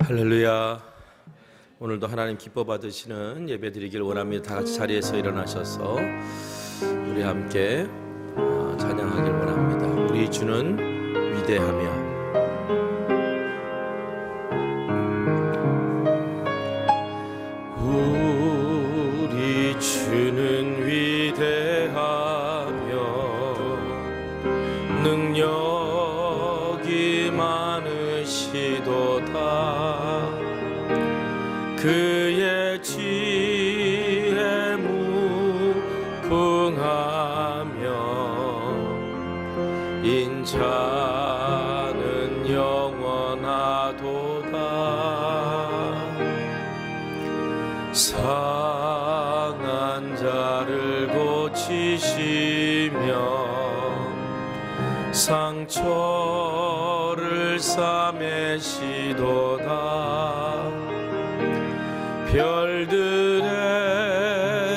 할렐루야. 오늘도 하나님 기뻐 받으시는 예배 드리길 원합니다. 다 같이 자리에서 일어나셔서 우리 함께 찬양하길 원합니다. 우리 주는 위대하며 우리 주는 위대하며 능력이 많으시도다. 그의 지혜 무궁하며 인자는 영원하도다. 상한 자를 고치시며 상처를 싸매시도다. 별들의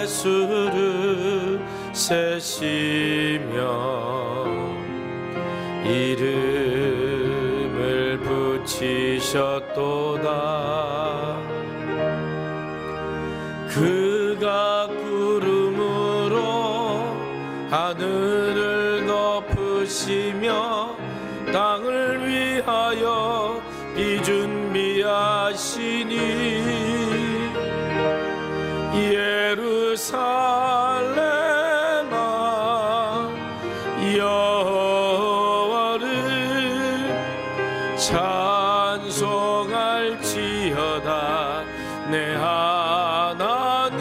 수를 세시며 이름을 붙이셨도다. 그가 구름으로 하늘을 덮으시며 땅을 위하여 비 준비하시니 예루살렘아 여호와를 찬송할지어다. 내 하나님을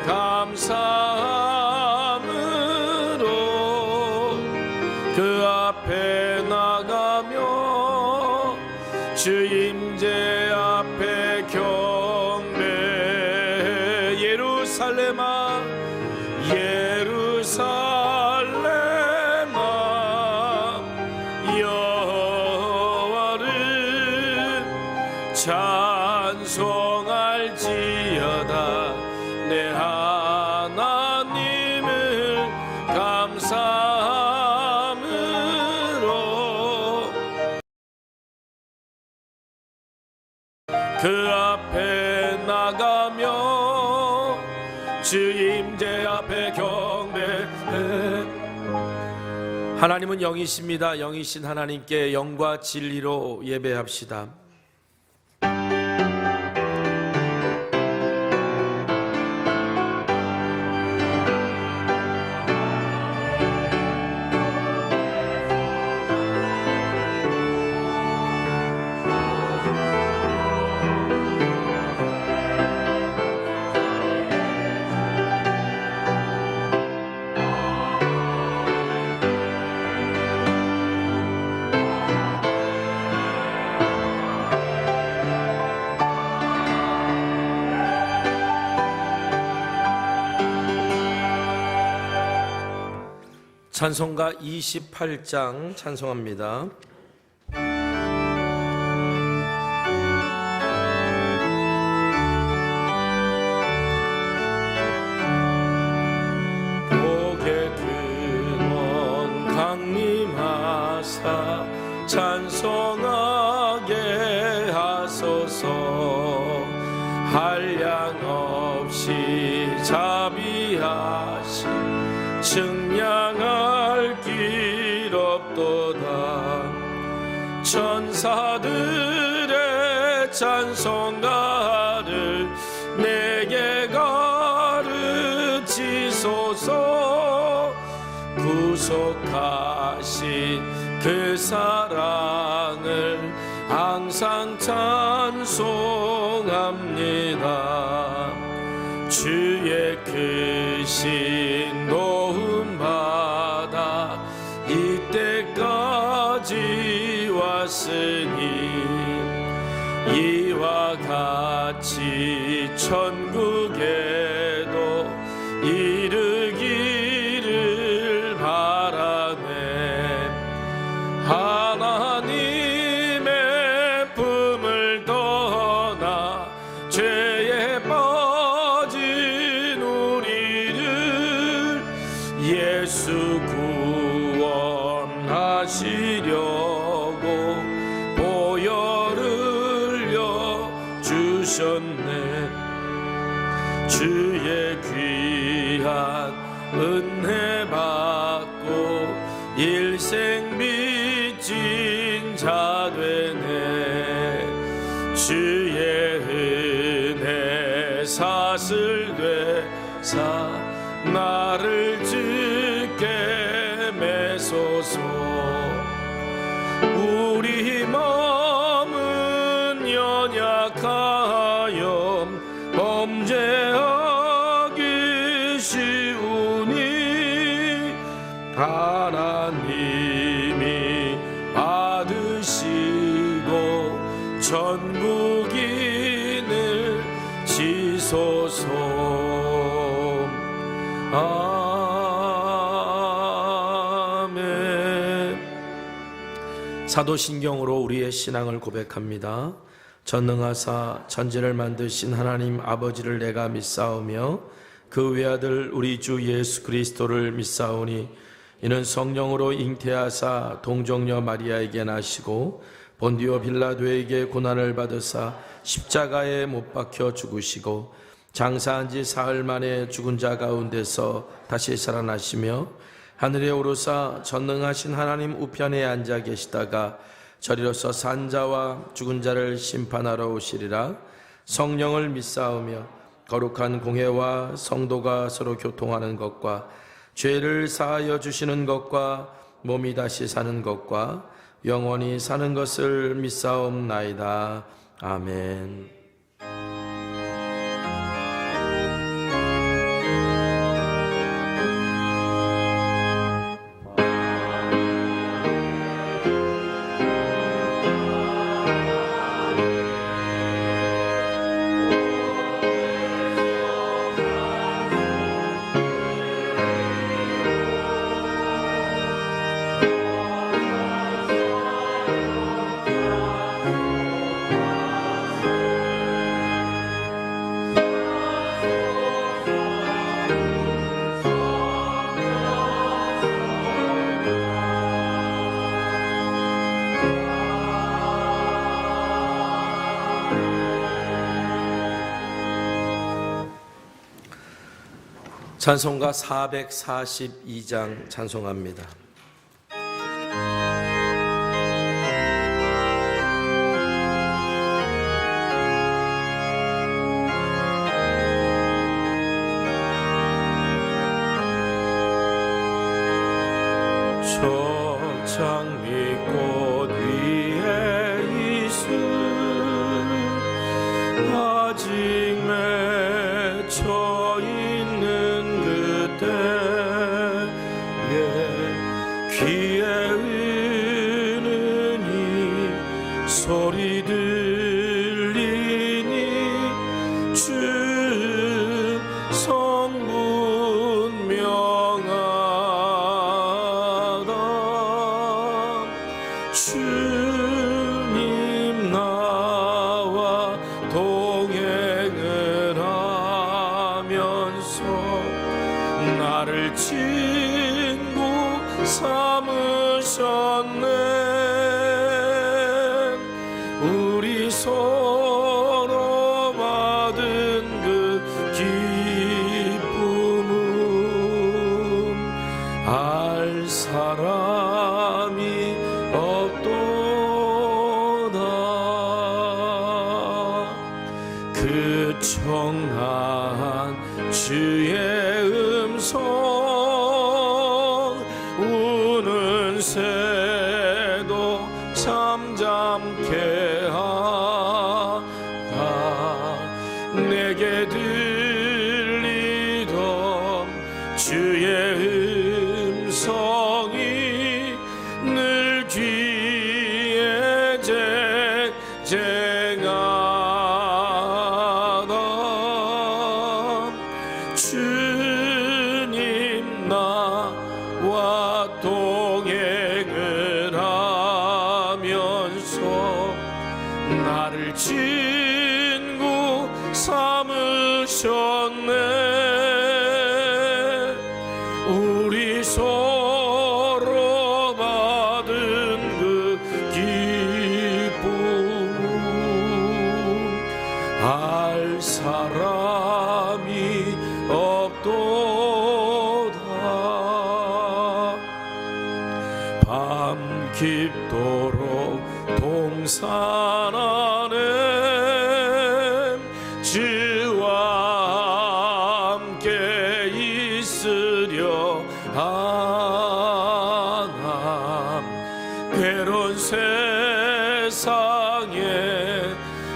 감사함으로 그 앞에 나가며 주 임재 앞에 경배. 예루살렘아 예루살렘아 여호와를 찬송할지어다. 내 하나님을 감사함으로 그 앞에 나가며 주 임재 앞에 경배해. 하나님은 영이십니다. 영이신 하나님께 영과 진리로 예배합시다. 찬송가 28장 찬송합니다. 복의 근원 강림하사 찬송하게 하소서. 한량 없이 자비하신 측량할 길 없도다. 천사들의 찬송가를 내게 가르치소서. 구속하신 그 사랑을 항상 찬송합니다. 주의 크신 도움 받아 이때까지 왔으니 이와 같이 천국에도 이르기를 바라네. 하나님의 품을 떠나 죄에 예수 구원하시려고 보혈을 주의 귀한 은혜 받고 일생 빚진 자 되네. 주의 은혜 사슬 되사 나를 짙게 매소서. 우리 마음은 연약하여 범죄하기 쉬우니 하나님이 받으시고 전국인을 지소서. 아멘. 사도신경으로 우리의 신앙을 고백합니다. 전능하사 천지를 만드신 하나님 아버지를 내가 믿사오며 그 외아들 우리 주 예수 그리스도를 믿사오니 이는 성령으로 잉태하사 동정녀 마리아에게 나시고 본디오 빌라도에게 고난을 받으사 십자가에 못 박혀 죽으시고 장사한 지 사흘 만에 죽은 자 가운데서 다시 살아나시며 하늘에 오르사 전능하신 하나님 우편에 앉아 계시다가 저리로서 산 자와 죽은 자를 심판하러 오시리라. 성령을 믿사오며 거룩한 공회와 성도가 서로 교통하는 것과 죄를 사하여 주시는 것과 몸이 다시 사는 것과 영원히 사는 것을 믿사옵나이다. 아멘. 찬송가 442장 찬송합니다. 저 장미꽃 위에 이슬 아직 맺혀 있는 그때에 귀에 은은히 소리 들리니 주 성분 명하다. 주님 나와 동행을 하면서 나를 친구 삼으셨네. 우리 서로 받은 그 기쁨은 알 사람이 없도다. 그 청한 주의 음성 우는 새도 잠잠케 하다. 내게 들리던 주의 음성이 늘 귀에 쟁쟁하다. 주님 나와 동행을 하면서 나를 친구 삼으셨네. 우리 서로 받은 그 기쁨 알 사람이 깊도록 동산하네 주와 함께 있으려 하나 괴로운 세상에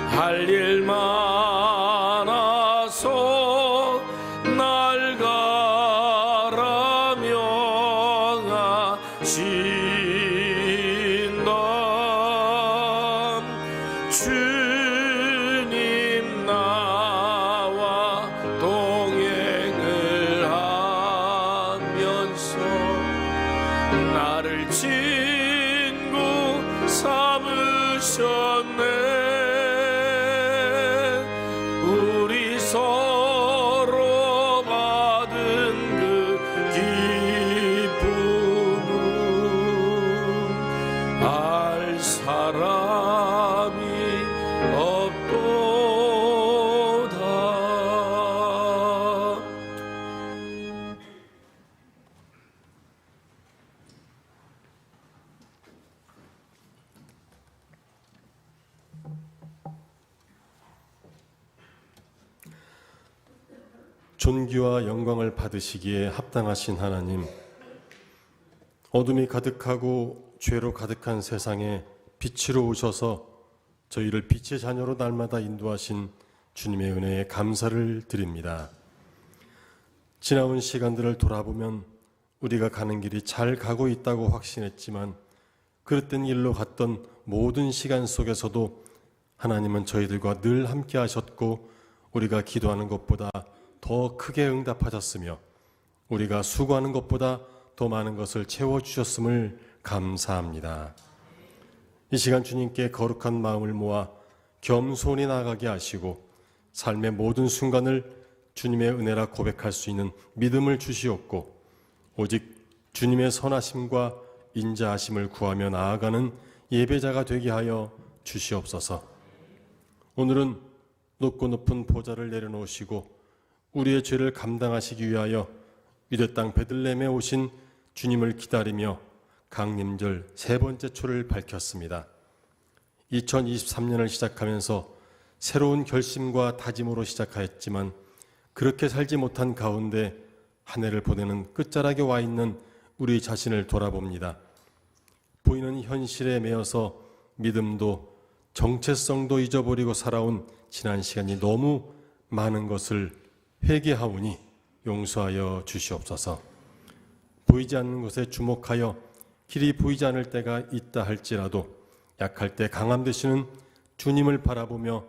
할 일 많아서 날 가라 명하신다 주님 나와 동행을 하면서 나를 친구 삼으셨네 우리 서로 받은 그 기쁨은 알 사람이 없도다. 존귀와 영광을 받으시기에 합당하신 하나님, 어둠이 가득하고 죄로 가득한 세상에 빛으로 오셔서 저희를 빛의 자녀로 날마다 인도하신 주님의 은혜에 감사를 드립니다. 지나온 시간들을 돌아보면 우리가 가는 길이 잘 가고 있다고 확신했지만 그릇된 길로 갔던 모든 시간 속에서도 하나님은 저희들과 늘 함께 하셨고 우리가 기도하는 것보다 더 크게 응답하셨으며 우리가 수고하는 것보다 더 많은 것을 채워주셨음을 감사합니다. 이 시간 주님께 거룩한 마음을 모아 겸손히 나아가게 하시고 삶의 모든 순간을 주님의 은혜라 고백할 수 있는 믿음을 주시옵고 오직 주님의 선하심과 인자하심을 구하며 나아가는 예배자가 되게 하여 주시옵소서. 오늘은 높고 높은 보좌를 내려놓으시고 우리의 죄를 감당하시기 위하여 유대 땅 베들레헴에 오신 주님을 기다리며 강림절 세 번째 초를 밝혔습니다. 2023년을 시작하면서 새로운 결심과 다짐으로 시작하였지만 그렇게 살지 못한 가운데 한 해를 보내는 끝자락에 와 있는 우리 자신을 돌아봅니다. 보이는 현실에 매여서 믿음도 정체성도 잊어버리고 살아온 지난 시간이 너무 많은 것을 회개하오니 용서하여 주시옵소서. 보이지 않는 것에 주목하여 길이 보이지 않을 때가 있다 할지라도 약할 때 강함 되시는 주님을 바라보며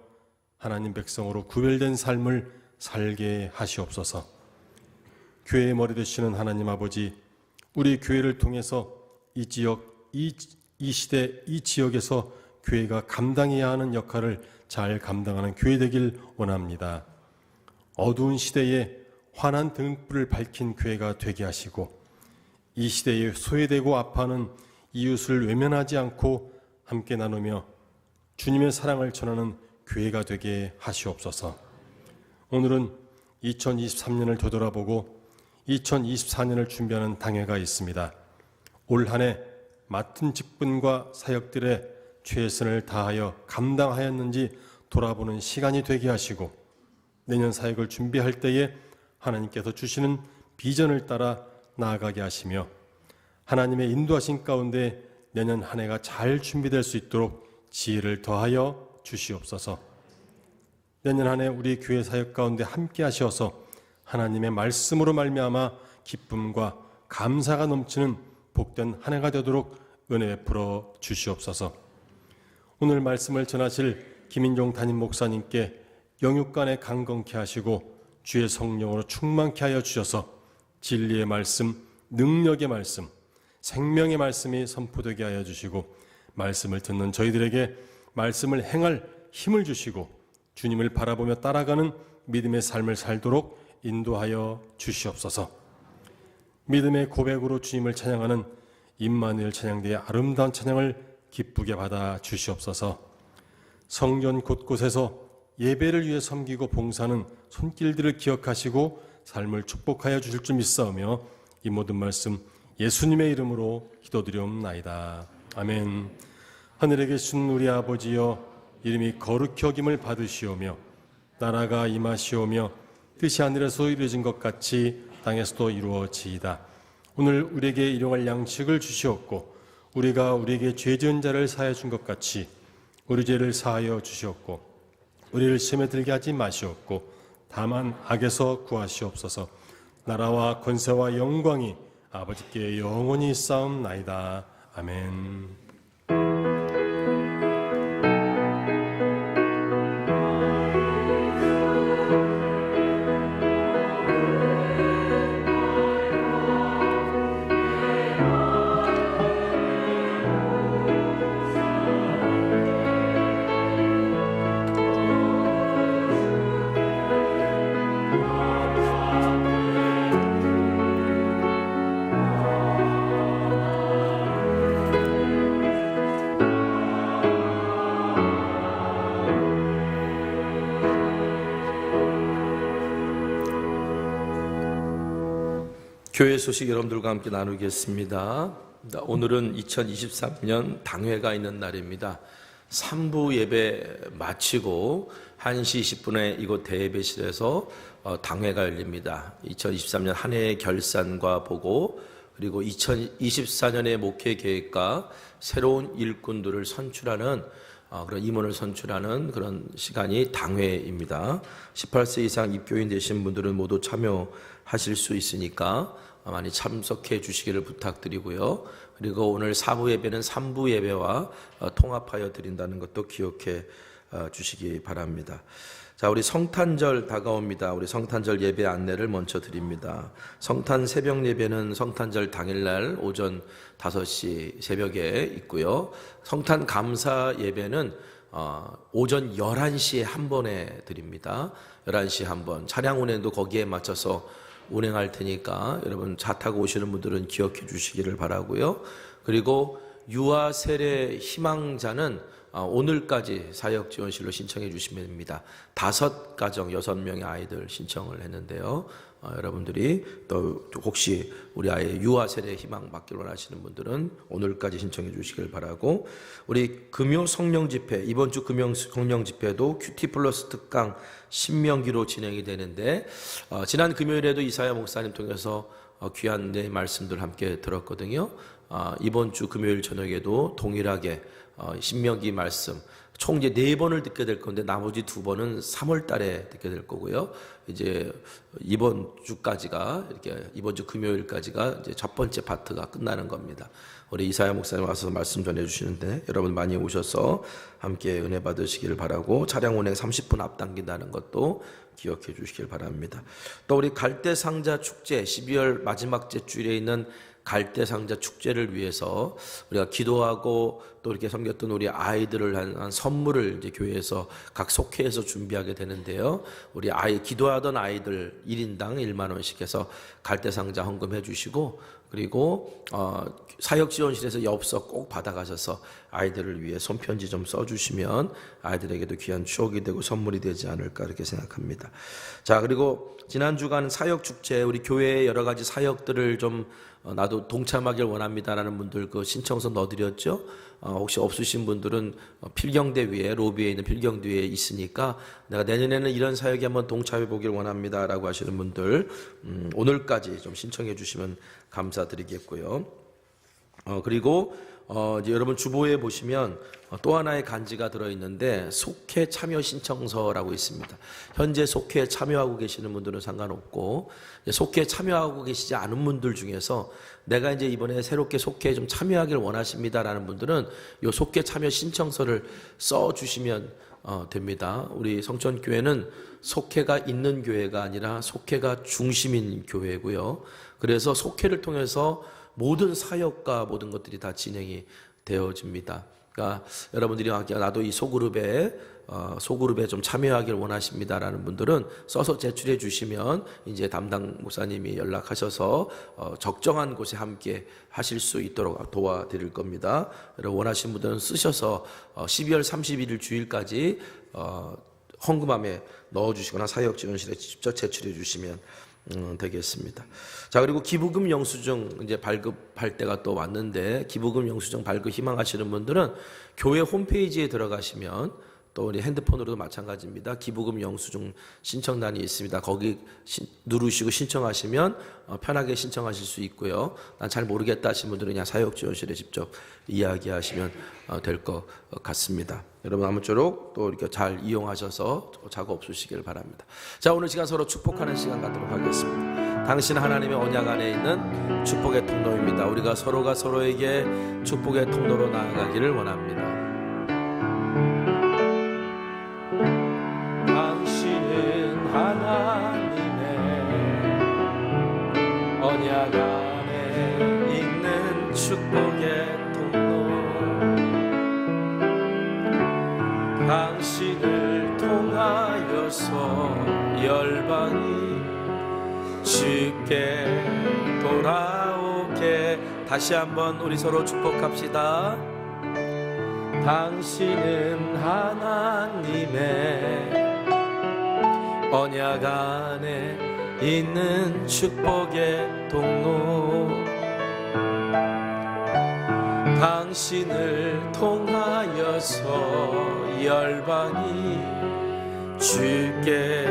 하나님 백성으로 구별된 삶을 살게 하시옵소서. 교회의 머리 되시는 하나님 아버지, 우리 교회를 통해서 이 지역, 이 시대, 이 지역에서 교회가 감당해야 하는 역할을 잘 감당하는 교회 되길 원합니다. 어두운 시대에 환한 등불을 밝힌 교회가 되게 하시고 이 시대에 소외되고 아파하는 이웃을 외면하지 않고 함께 나누며 주님의 사랑을 전하는 교회가 되게 하시옵소서. 오늘은 2023년을 되돌아보고 2024년을 준비하는 당회가 있습니다. 올 한 해 맡은 직분과 사역들의 최선을 다하여 감당하였는지 돌아보는 시간이 되게 하시고 내년 사역을 준비할 때에 하나님께서 주시는 비전을 따라 나아가게 하시며 하나님의 인도하신 가운데 내년 한 해가 잘 준비될 수 있도록 지혜를 더하여 주시옵소서. 내년 한 해 우리 교회 사역 가운데 함께 하셔서 하나님의 말씀으로 말미암아 기쁨과 감사가 넘치는 복된 한 해가 되도록 은혜 베풀어 주시옵소서. 오늘 말씀을 전하실 김인종 담임 목사님께 영육간에 강건케 하시고 주의 성령으로 충만케 하여 주셔서 진리의 말씀, 능력의 말씀, 생명의 말씀이 선포되게 하여 주시고 말씀을 듣는 저희들에게 말씀을 행할 힘을 주시고 주님을 바라보며 따라가는 믿음의 삶을 살도록 인도하여 주시옵소서. 믿음의 고백으로 주님을 찬양하는 임마누엘 찬양대의 아름다운 찬양을 기쁘게 받아 주시옵소서. 성전 곳곳에서 예배를 위해 섬기고 봉사하는 손길들을 기억하시고 삶을 축복하여 주실 줄 믿사오며 이 모든 말씀 예수님의 이름으로 기도드리옵나이다. 아멘. 하늘에 계신 우리 아버지여, 이름이 거룩히 여김을 받으시오며 나라가 임하시오며 뜻이 하늘에서 이루어진 것 같이 땅에서도 이루어지이다. 오늘 우리에게 일용할 양식을 주시옵고 우리가 우리에게 죄 지은 자를 사하여 준 것 같이 우리 죄를 사하여 주시옵고 우리를 시험에 들게 하지 마시옵고 다만 악에서 구하시옵소서. 나라와 권세와 영광이 아버지께 영원히 있사옵나이다. 아멘. 교회 소식 여러분들과 함께 나누겠습니다. 오늘은 2023년 당회가 있는 날입니다. 3부 예배 마치고 1시 20분에 이곳 대예배실에서 당회가 열립니다. 2023년 한 해의 결산과 보고, 그리고 2024년의 목회 계획과 새로운 일꾼들을 선출하는 그런 임원을 선출하는 그런 시간이 당회입니다. 18세 이상 입교인 되신 분들은 모두 참여하실 수 있으니까 많이 참석해 주시기를 부탁드리고요. 그리고 오늘 4부 예배는 3부 예배와 통합하여 드린다는 것도 기억해 주시기 바랍니다. 자, 우리 성탄절 다가옵니다. 우리 성탄절 예배 안내를 먼저 드립니다. 성탄 새벽 예배는 성탄절 당일날 오전 5시 새벽에 있고요. 성탄 감사 예배는 오전 11시에 한 번에 드립니다. 11시에 한 번. 차량 운행도 거기에 맞춰서 운행할 테니까 여러분 차 타고 오시는 분들은 기억해 주시기를 바라고요. 그리고 유아 세례 희망자는 오늘까지 사역지원실로 신청해 주시면 됩니다. 5가정 6명의 아이들 신청을 했는데요. 여러분들이 또 혹시 우리 아이의 유아 세례 희망 받기를 원하시는 분들은 오늘까지 신청해 주시길 바라고, 우리 금요 성령 집회, 이번 주 금요 성령 집회도 큐티 플러스 특강 신명기로 진행이 되는데, 지난 금요일에도 이사야 목사님 통해서 귀한 내 말씀들 함께 들었거든요. 이번 주 금요일 저녁에도 동일하게 신명기 말씀 총 이제 4번을 듣게 될 건데 나머지 2번은 3월 달에 듣게 될 거고요. 이제 이번 주까지가 이렇게 이번 주 금요일까지가 이제 첫 번째 파트가 끝나는 겁니다. 우리 이사야 목사님 와서 말씀 전해 주시는데 여러분 많이 오셔서 함께 은혜 받으시기를 바라고, 차량 운행 30분 앞당긴다는 것도 기억해 주시길 바랍니다. 또 우리 갈대상자 축제 12월 마지막 주일에 있는 갈대상자 축제를 위해서 우리가 기도하고 또 이렇게 섬겼던 우리 아이들을 한 선물을 이제 교회에서 각 속회에서 준비하게 되는데요. 우리 기도하던 아이들 1인당 1만 원씩 해서 갈대상자 헌금해 주시고, 그리고 사역지원실에서 엽서 꼭 받아가셔서 아이들을 위해 손편지 좀 써주시면 아이들에게도 귀한 추억이 되고 선물이 되지 않을까 이렇게 생각합니다. 자, 그리고 지난 주간 사역축제, 우리 교회의 여러 가지 사역들을 좀 나도 동참하길 원합니다라는 분들 그 신청서 넣어드렸죠. 혹시 없으신 분들은 필경대 위에, 로비에 있는 필경대 위에 있으니까 내가 내년에는 이런 사역에 한번 동참해 보길 원합니다라고 하시는 분들 오늘까지 좀 신청해 주시면 감사드리겠고요. 그리고 이제 여러분 주보에 보시면 또 하나의 간지가 들어있는데 속회 참여 신청서라고 있습니다. 현재 속회에 참여하고 계시는 분들은 상관없고, 속회에 참여하고 계시지 않은 분들 중에서 내가 이제 이번에 새롭게 속회에 좀 참여하길 원하십니다라는 분들은 이 속회 참여 신청서를 써주시면 됩니다. 우리 성천교회는 속회가 있는 교회가 아니라 속회가 중심인 교회고요. 그래서 속회를 통해서 모든 사역과 모든 것들이 다 진행이 되어집니다. 그러니까 여러분들이 나도 이 소그룹에 좀 참여하길 원하십니다라는 분들은 써서 제출해 주시면 이제 담당 목사님이 연락하셔서 적정한 곳에 함께 하실 수 있도록 도와드릴 겁니다. 여러분 원하시는 분들은 쓰셔서 12월 31일 주일까지 헌금함에 넣어주시거나 사역지원실에 직접 제출해 주시면 되겠습니다. 자, 그리고 기부금 영수증 이제 발급할 때가 또 왔는데, 기부금 영수증 발급 희망하시는 분들은 교회 홈페이지에 들어가시면, 또 우리 핸드폰으로도 마찬가지입니다. 기부금 영수증 신청란이 있습니다. 거기 누르시고 신청하시면 편하게 신청하실 수 있고요. 난 잘 모르겠다 하신 분들은 그냥 사역지원실에 직접 이야기하시면 될 것 같습니다. 여러분 아무쪼록 또 이렇게 잘 이용하셔서 작업 없으시길 바랍니다. 자, 오늘 시간 서로 축복하는 시간 갖도록 하겠습니다. 당신 하나님의 언약 안에 있는 축복의 통로입니다. 우리가 서로가 서로에게 축복의 통로로 나아가기를 원합니다. 당신은 하나님의 언약 안에 있는 축복의 통로, 당신을 통하여서 열방이 주께 돌아오게. 다시 한번 우리 서로 축복합시다. 당신은 하나님의 언약 안에 있는 축복의 통로, 당신을 통하여서 열방이 주께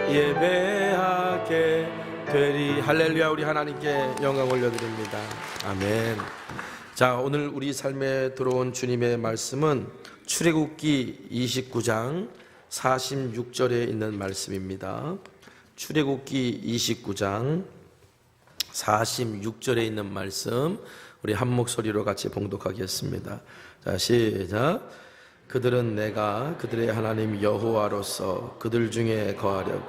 예배하게 되리. 할렐루야. 우리 하나님께 영광 올려드립니다. 아멘. 자, 오늘 우리 삶에 들어온 주님의 말씀은 출애굽기 29장 46절에 있는 말씀입니다. 출애굽기 29장 46절에 있는 말씀, 우리 한 목소리로 같이 봉독하겠습니다. 자, 시작. 그들은 내가 그들의 하나님 여호와로서 그들 중에 거하려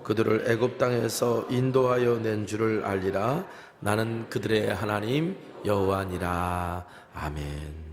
그들을 애굽 땅에서 인도하여 낸 줄을 알리라. 나는 그들의 하나님 여호와니라. 아멘.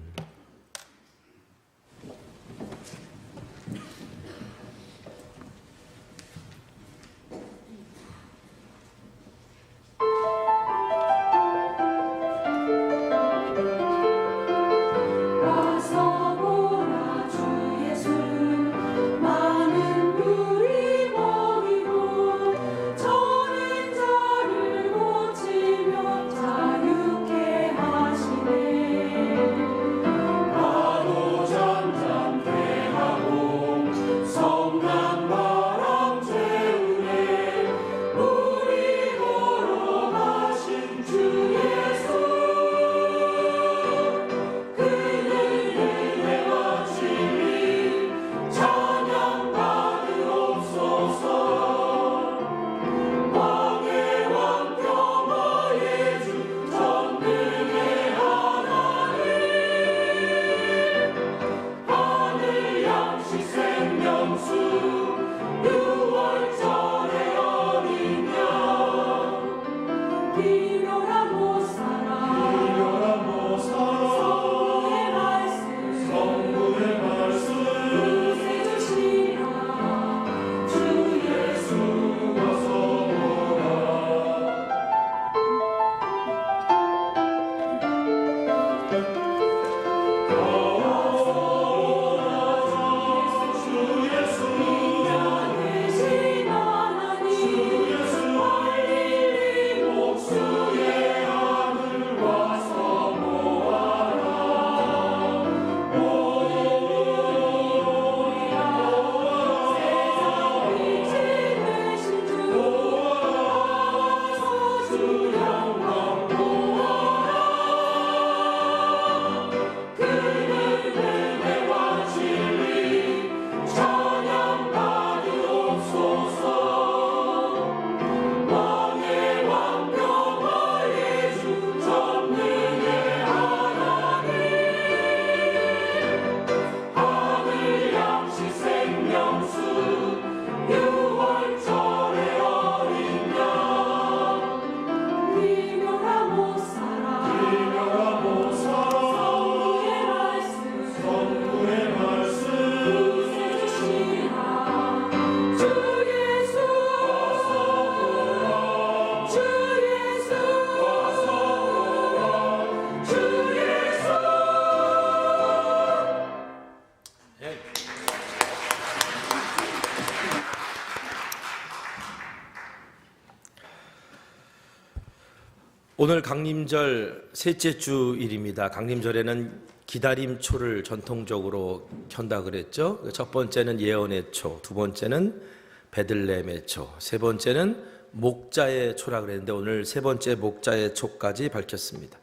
오늘 강림절 셋째 주일입니다. 강림절에는 기다림초를 전통적으로 켠다 그랬죠. 첫 번째는 예언의 초, 두 번째는 베들레헴의 초, 세 번째는 목자의 초라 그랬는데 오늘 세 번째 목자의 초까지 밝혔습니다.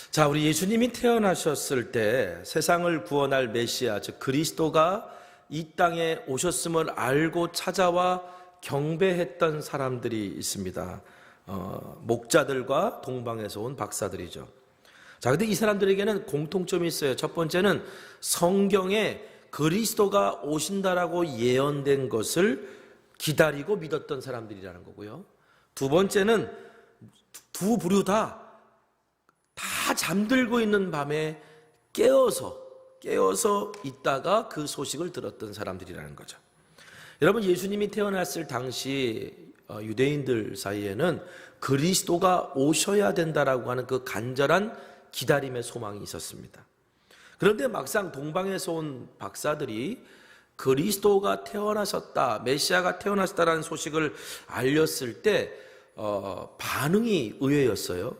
자, 우리 예수님이 태어나셨을 때 세상을 구원할 메시아, 즉 그리스도가 이 땅에 오셨음을 알고 찾아와 경배했던 사람들이 있습니다. 목자들과 동방에서 온 박사들이죠. 자, 근데 이 사람들에게는 공통점이 있어요. 첫 번째는 성경에 그리스도가 오신다라고 예언된 것을 기다리고 믿었던 사람들이라는 거고요. 두 번째는 두 부류 다 잠들고 있는 밤에 깨어서 있다가 그 소식을 들었던 사람들이라는 거죠. 여러분, 예수님이 태어났을 당시 유대인들 사이에는 그리스도가 오셔야 된다라고 하는 그 간절한 기다림의 소망이 있었습니다. 그런데 막상 동방에서 온 박사들이 그리스도가 태어나셨다, 메시아가 태어나셨다라는 소식을 알렸을 때 반응이 의외였어요.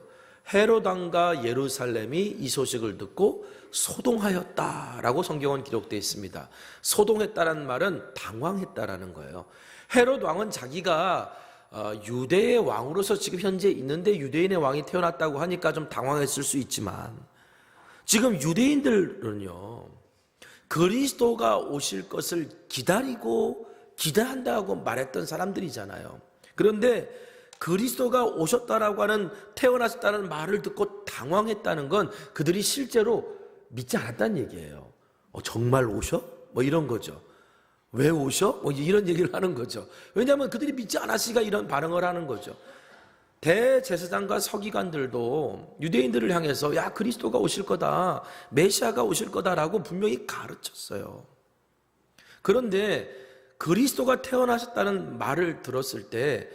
헤롯 왕과 예루살렘이 이 소식을 듣고 소동하였다라고 성경은 기록되어 있습니다. 소동했다라는 말은 당황했다라는 거예요. 헤롯 왕은 자기가 유대의 왕으로서 지금 현재 있는데 유대인의 왕이 태어났다고 하니까 좀 당황했을 수 있지만, 지금 유대인들은요 그리스도가 오실 것을 기대한다고 말했던 사람들이잖아요. 그런데 그리스도가 오셨다라고 하는, 태어나셨다는 말을 듣고 당황했다는 건 그들이 실제로 믿지 않았다는 얘기예요. 정말 오셔? 뭐 이런 거죠. 왜 오셔? 뭐 이런 얘기를 하는 거죠. 왜냐하면 그들이 믿지 않았으니까 이런 반응을 하는 거죠. 대제사장과 서기관들도 유대인들을 향해서 야, 그리스도가 오실 거다, 메시아가 오실 거다라고 분명히 가르쳤어요. 그런데 그리스도가 태어나셨다는 말을 들었을 때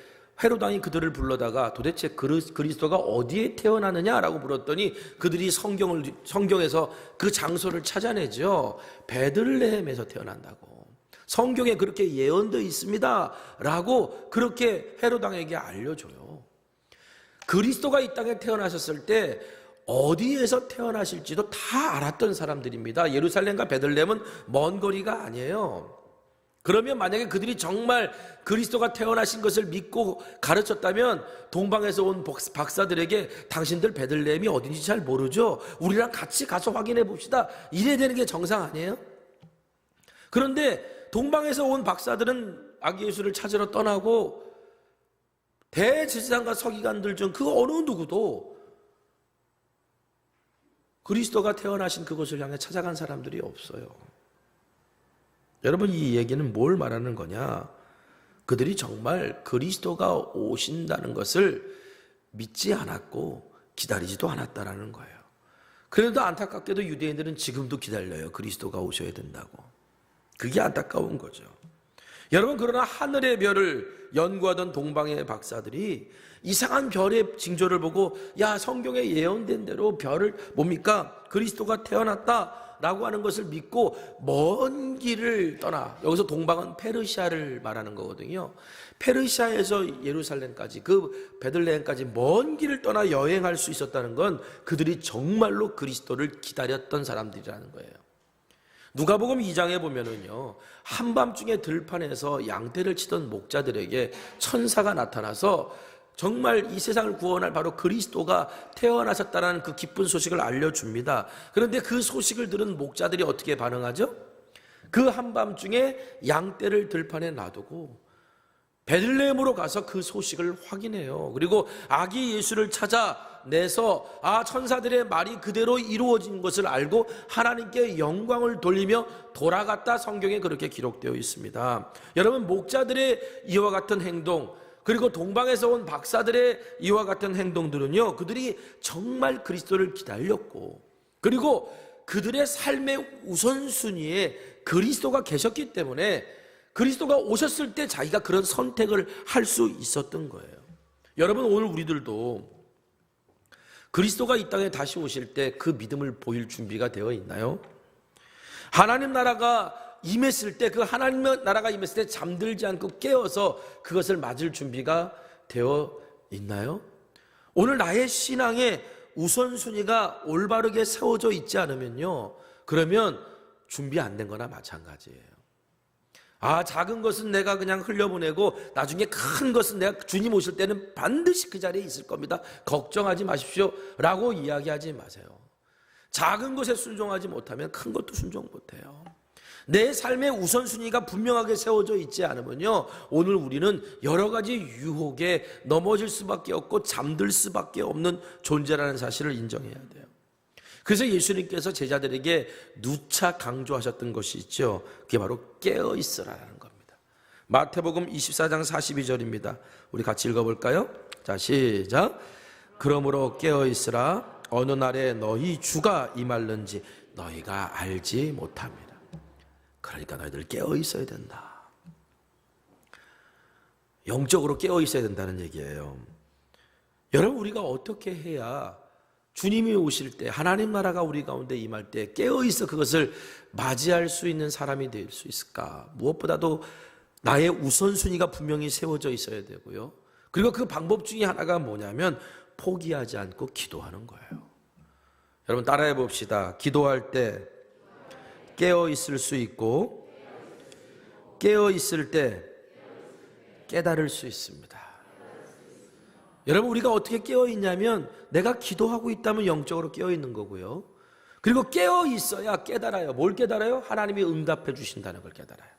헤롯 왕이 그들을 불러다가 도대체 그리스도가 어디에 태어나느냐라고 물었더니 그들이 성경에서 그 장소를 찾아내죠. 베들레헴에서 태어난다고. 성경에 그렇게 예언되어 있습니다 라고 그렇게 헤롯 왕에게 알려줘요. 그리스도가 이 땅에 태어나셨을 때 어디에서 태어나실지도 다 알았던 사람들입니다. 예루살렘과 베들레헴은 먼 거리가 아니에요. 그러면 만약에 그들이 정말 그리스도가 태어나신 것을 믿고 가르쳤다면 동방에서 온 박사들에게 당신들 베들레헴이 어딘지 잘 모르죠? 우리랑 같이 가서 확인해 봅시다. 이래야 되는 게 정상 아니에요? 그런데 동방에서 온 박사들은 아기 예수를 찾으러 떠나고 대제사장과 서기관들 중 그 어느 누구도 그리스도가 태어나신 그곳을 향해 찾아간 사람들이 없어요. 여러분, 이 얘기는 뭘 말하는 거냐? 그들이 정말 그리스도가 오신다는 것을 믿지 않았고 기다리지도 않았다라는 거예요. 그래도 안타깝게도 유대인들은 지금도 기다려요. 그리스도가 오셔야 된다고. 그게 안타까운 거죠. 여러분, 그러나 하늘의 별을 연구하던 동방의 박사들이 이상한 별의 징조를 보고 야, 성경에 예언된 대로 별을 뭡니까? 그리스도가 태어났다라고 하는 것을 믿고 먼 길을 떠나, 여기서 동방은 페르시아를 말하는 거거든요. 페르시아에서 예루살렘까지, 그 베들레헴까지 먼 길을 떠나 여행할 수 있었다는 건 그들이 정말로 그리스도를 기다렸던 사람들이라는 거예요. 누가복음 2장에 보면은요, 한밤중에 들판에서 양떼를 치던 목자들에게 천사가 나타나서 정말 이 세상을 구원할 바로 그리스도가 태어나셨다는 그 기쁜 소식을 알려줍니다. 그런데 그 소식을 들은 목자들이 어떻게 반응하죠? 그 한밤중에 양떼를 들판에 놔두고 베들레헴으로 가서 그 소식을 확인해요. 그리고 아기 예수를 찾아내서 천사들의 말이 그대로 이루어진 것을 알고 하나님께 영광을 돌리며 돌아갔다. 성경에 그렇게 기록되어 있습니다. 여러분, 목자들의 이와 같은 행동, 그리고 동방에서 온 박사들의 이와 같은 행동들은요, 그들이 정말 그리스도를 기다렸고, 그리고 그들의 삶의 우선순위에 그리스도가 계셨기 때문에 그리스도가 오셨을 때 자기가 그런 선택을 할 수 있었던 거예요. 여러분, 오늘 우리들도 그리스도가 이 땅에 다시 오실 때 그 믿음을 보일 준비가 되어 있나요? 하나님 나라가 임했을 때, 그 하나님 나라가 임했을 때 잠들지 않고 깨어서 그것을 맞을 준비가 되어 있나요? 오늘 나의 신앙의 우선순위가 올바르게 세워져 있지 않으면요, 그러면 준비 안 된 거나 마찬가지예요. 작은 것은 내가 그냥 흘려보내고 나중에 큰 것은 내가 주님 오실 때는 반드시 그 자리에 있을 겁니다, 걱정하지 마십시오 라고 이야기하지 마세요. 작은 것에 순종하지 못하면 큰 것도 순종 못해요. 내 삶의 우선순위가 분명하게 세워져 있지 않으면요, 오늘 우리는 여러 가지 유혹에 넘어질 수밖에 없고 잠들 수밖에 없는 존재라는 사실을 인정해야 돼요. 그래서 예수님께서 제자들에게 누차 강조하셨던 것이 있죠. 그게 바로 깨어 있으라는 겁니다. 마태복음 24장 42절입니다. 우리 같이 읽어볼까요? 자, 시작. 그러므로 깨어 있으라. 어느 날에 너희 주가 임할는지 너희가 알지 못합니다. 그러니까 너희들 깨어 있어야 된다. 영적으로 깨어 있어야 된다는 얘기예요. 여러분, 우리가 어떻게 해야 주님이 오실 때, 하나님 나라가 우리 가운데 임할 때 깨어 있어 그것을 맞이할 수 있는 사람이 될 수 있을까? 무엇보다도 나의 우선순위가 분명히 세워져 있어야 되고요. 그리고 그 방법 중에 하나가 뭐냐면 포기하지 않고 기도하는 거예요. 여러분, 따라해 봅시다. 기도할 때 깨어 있을 수 있고, 깨어 있을 때 깨달을 수 있습니다. 여러분, 우리가 어떻게 깨어 있냐면 내가 기도하고 있다면 영적으로 깨어 있는 거고요. 그리고 깨어 있어야 깨달아요. 뭘 깨달아요? 하나님이 응답해 주신다는 걸 깨달아요.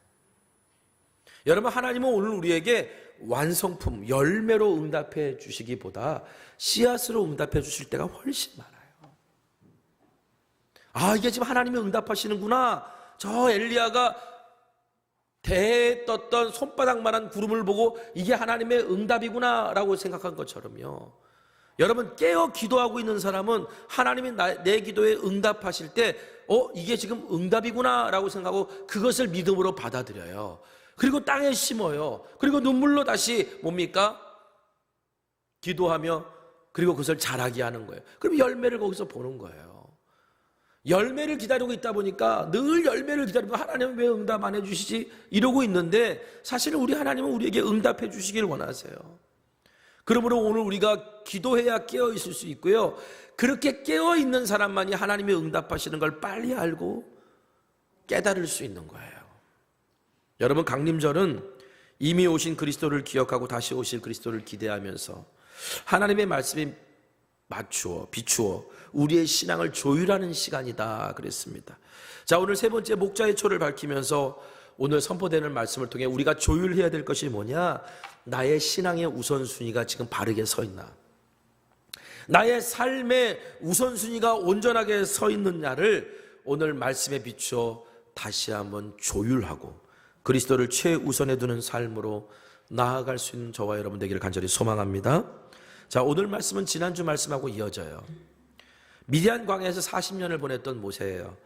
여러분, 하나님은 오늘 우리에게 완성품, 열매로 응답해 주시기보다 씨앗으로 응답해 주실 때가 훨씬 많아요. 이게 지금 하나님이 응답하시는구나. 저 엘리야가 대에 떴던 손바닥만한 구름을 보고 이게 하나님의 응답이구나 라고 생각한 것처럼요, 여러분, 깨어 기도하고 있는 사람은 하나님이 내 기도에 응답하실 때 이게 지금 응답이구나 라고 생각하고 그것을 믿음으로 받아들여요. 그리고 땅에 심어요. 그리고 눈물로 다시 뭡니까? 기도하며 그리고 그것을 자라게 하는 거예요. 그럼 열매를 거기서 보는 거예요. 열매를 기다리고 있다 보니까 늘 열매를 기다리고 하나님은 왜 응답 안 해주시지? 이러고 있는데 사실은 우리 하나님은 우리에게 응답해 주시길 원하세요. 그러므로 오늘 우리가 기도해야 깨어 있을 수 있고요, 그렇게 깨어 있는 사람만이 하나님이 응답하시는 걸 빨리 알고 깨달을 수 있는 거예요. 여러분, 강림절은 이미 오신 그리스도를 기억하고 다시 오실 그리스도를 기대하면서 하나님의 말씀에 맞추어 비추어 우리의 신앙을 조율하는 시간이다 그랬습니다. 자, 오늘 세 번째 목자의 초를 밝히면서 오늘 선포되는 말씀을 통해 우리가 조율해야 될 것이 뭐냐? 나의 신앙의 우선순위가 지금 바르게 서 있나? 나의 삶의 우선순위가 온전하게 서 있느냐를 오늘 말씀에 비추어 다시 한번 조율하고 그리스도를 최우선에 두는 삶으로 나아갈 수 있는 저와 여러분 되기를 간절히 소망합니다. 자, 오늘 말씀은 지난주 말씀하고 이어져요. 미디안 광야에서 40년을 보냈던 모세예요.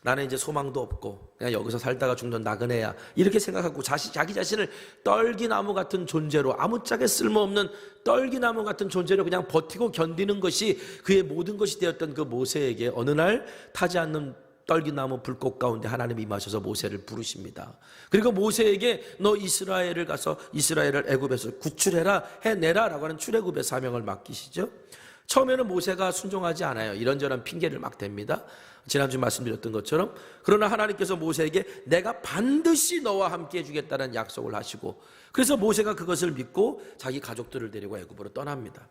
나는 이제 소망도 없고 그냥 여기서 살다가 죽는 나그네야, 이렇게 생각하고 자기 자신을 떨기나무 같은 존재로, 아무짝에 쓸모없는 떨기나무 같은 존재로 그냥 버티고 견디는 것이 그의 모든 것이 되었던 그 모세에게 어느 날 타지 않는 떨기나무 불꽃 가운데 하나님이 임하셔서 모세를 부르십니다. 그리고 모세에게 너 이스라엘을 가서 이스라엘을 애굽에서 구출해라, 해내라 라고 하는 출애굽의 사명을 맡기시죠. 처음에는 모세가 순종하지 않아요. 이런저런 핑계를 막 댑니다. 지난주 말씀드렸던 것처럼. 그러나 하나님께서 모세에게 내가 반드시 너와 함께 해주겠다는 약속을 하시고, 그래서 모세가 그것을 믿고 자기 가족들을 데리고 애굽으로 떠납니다.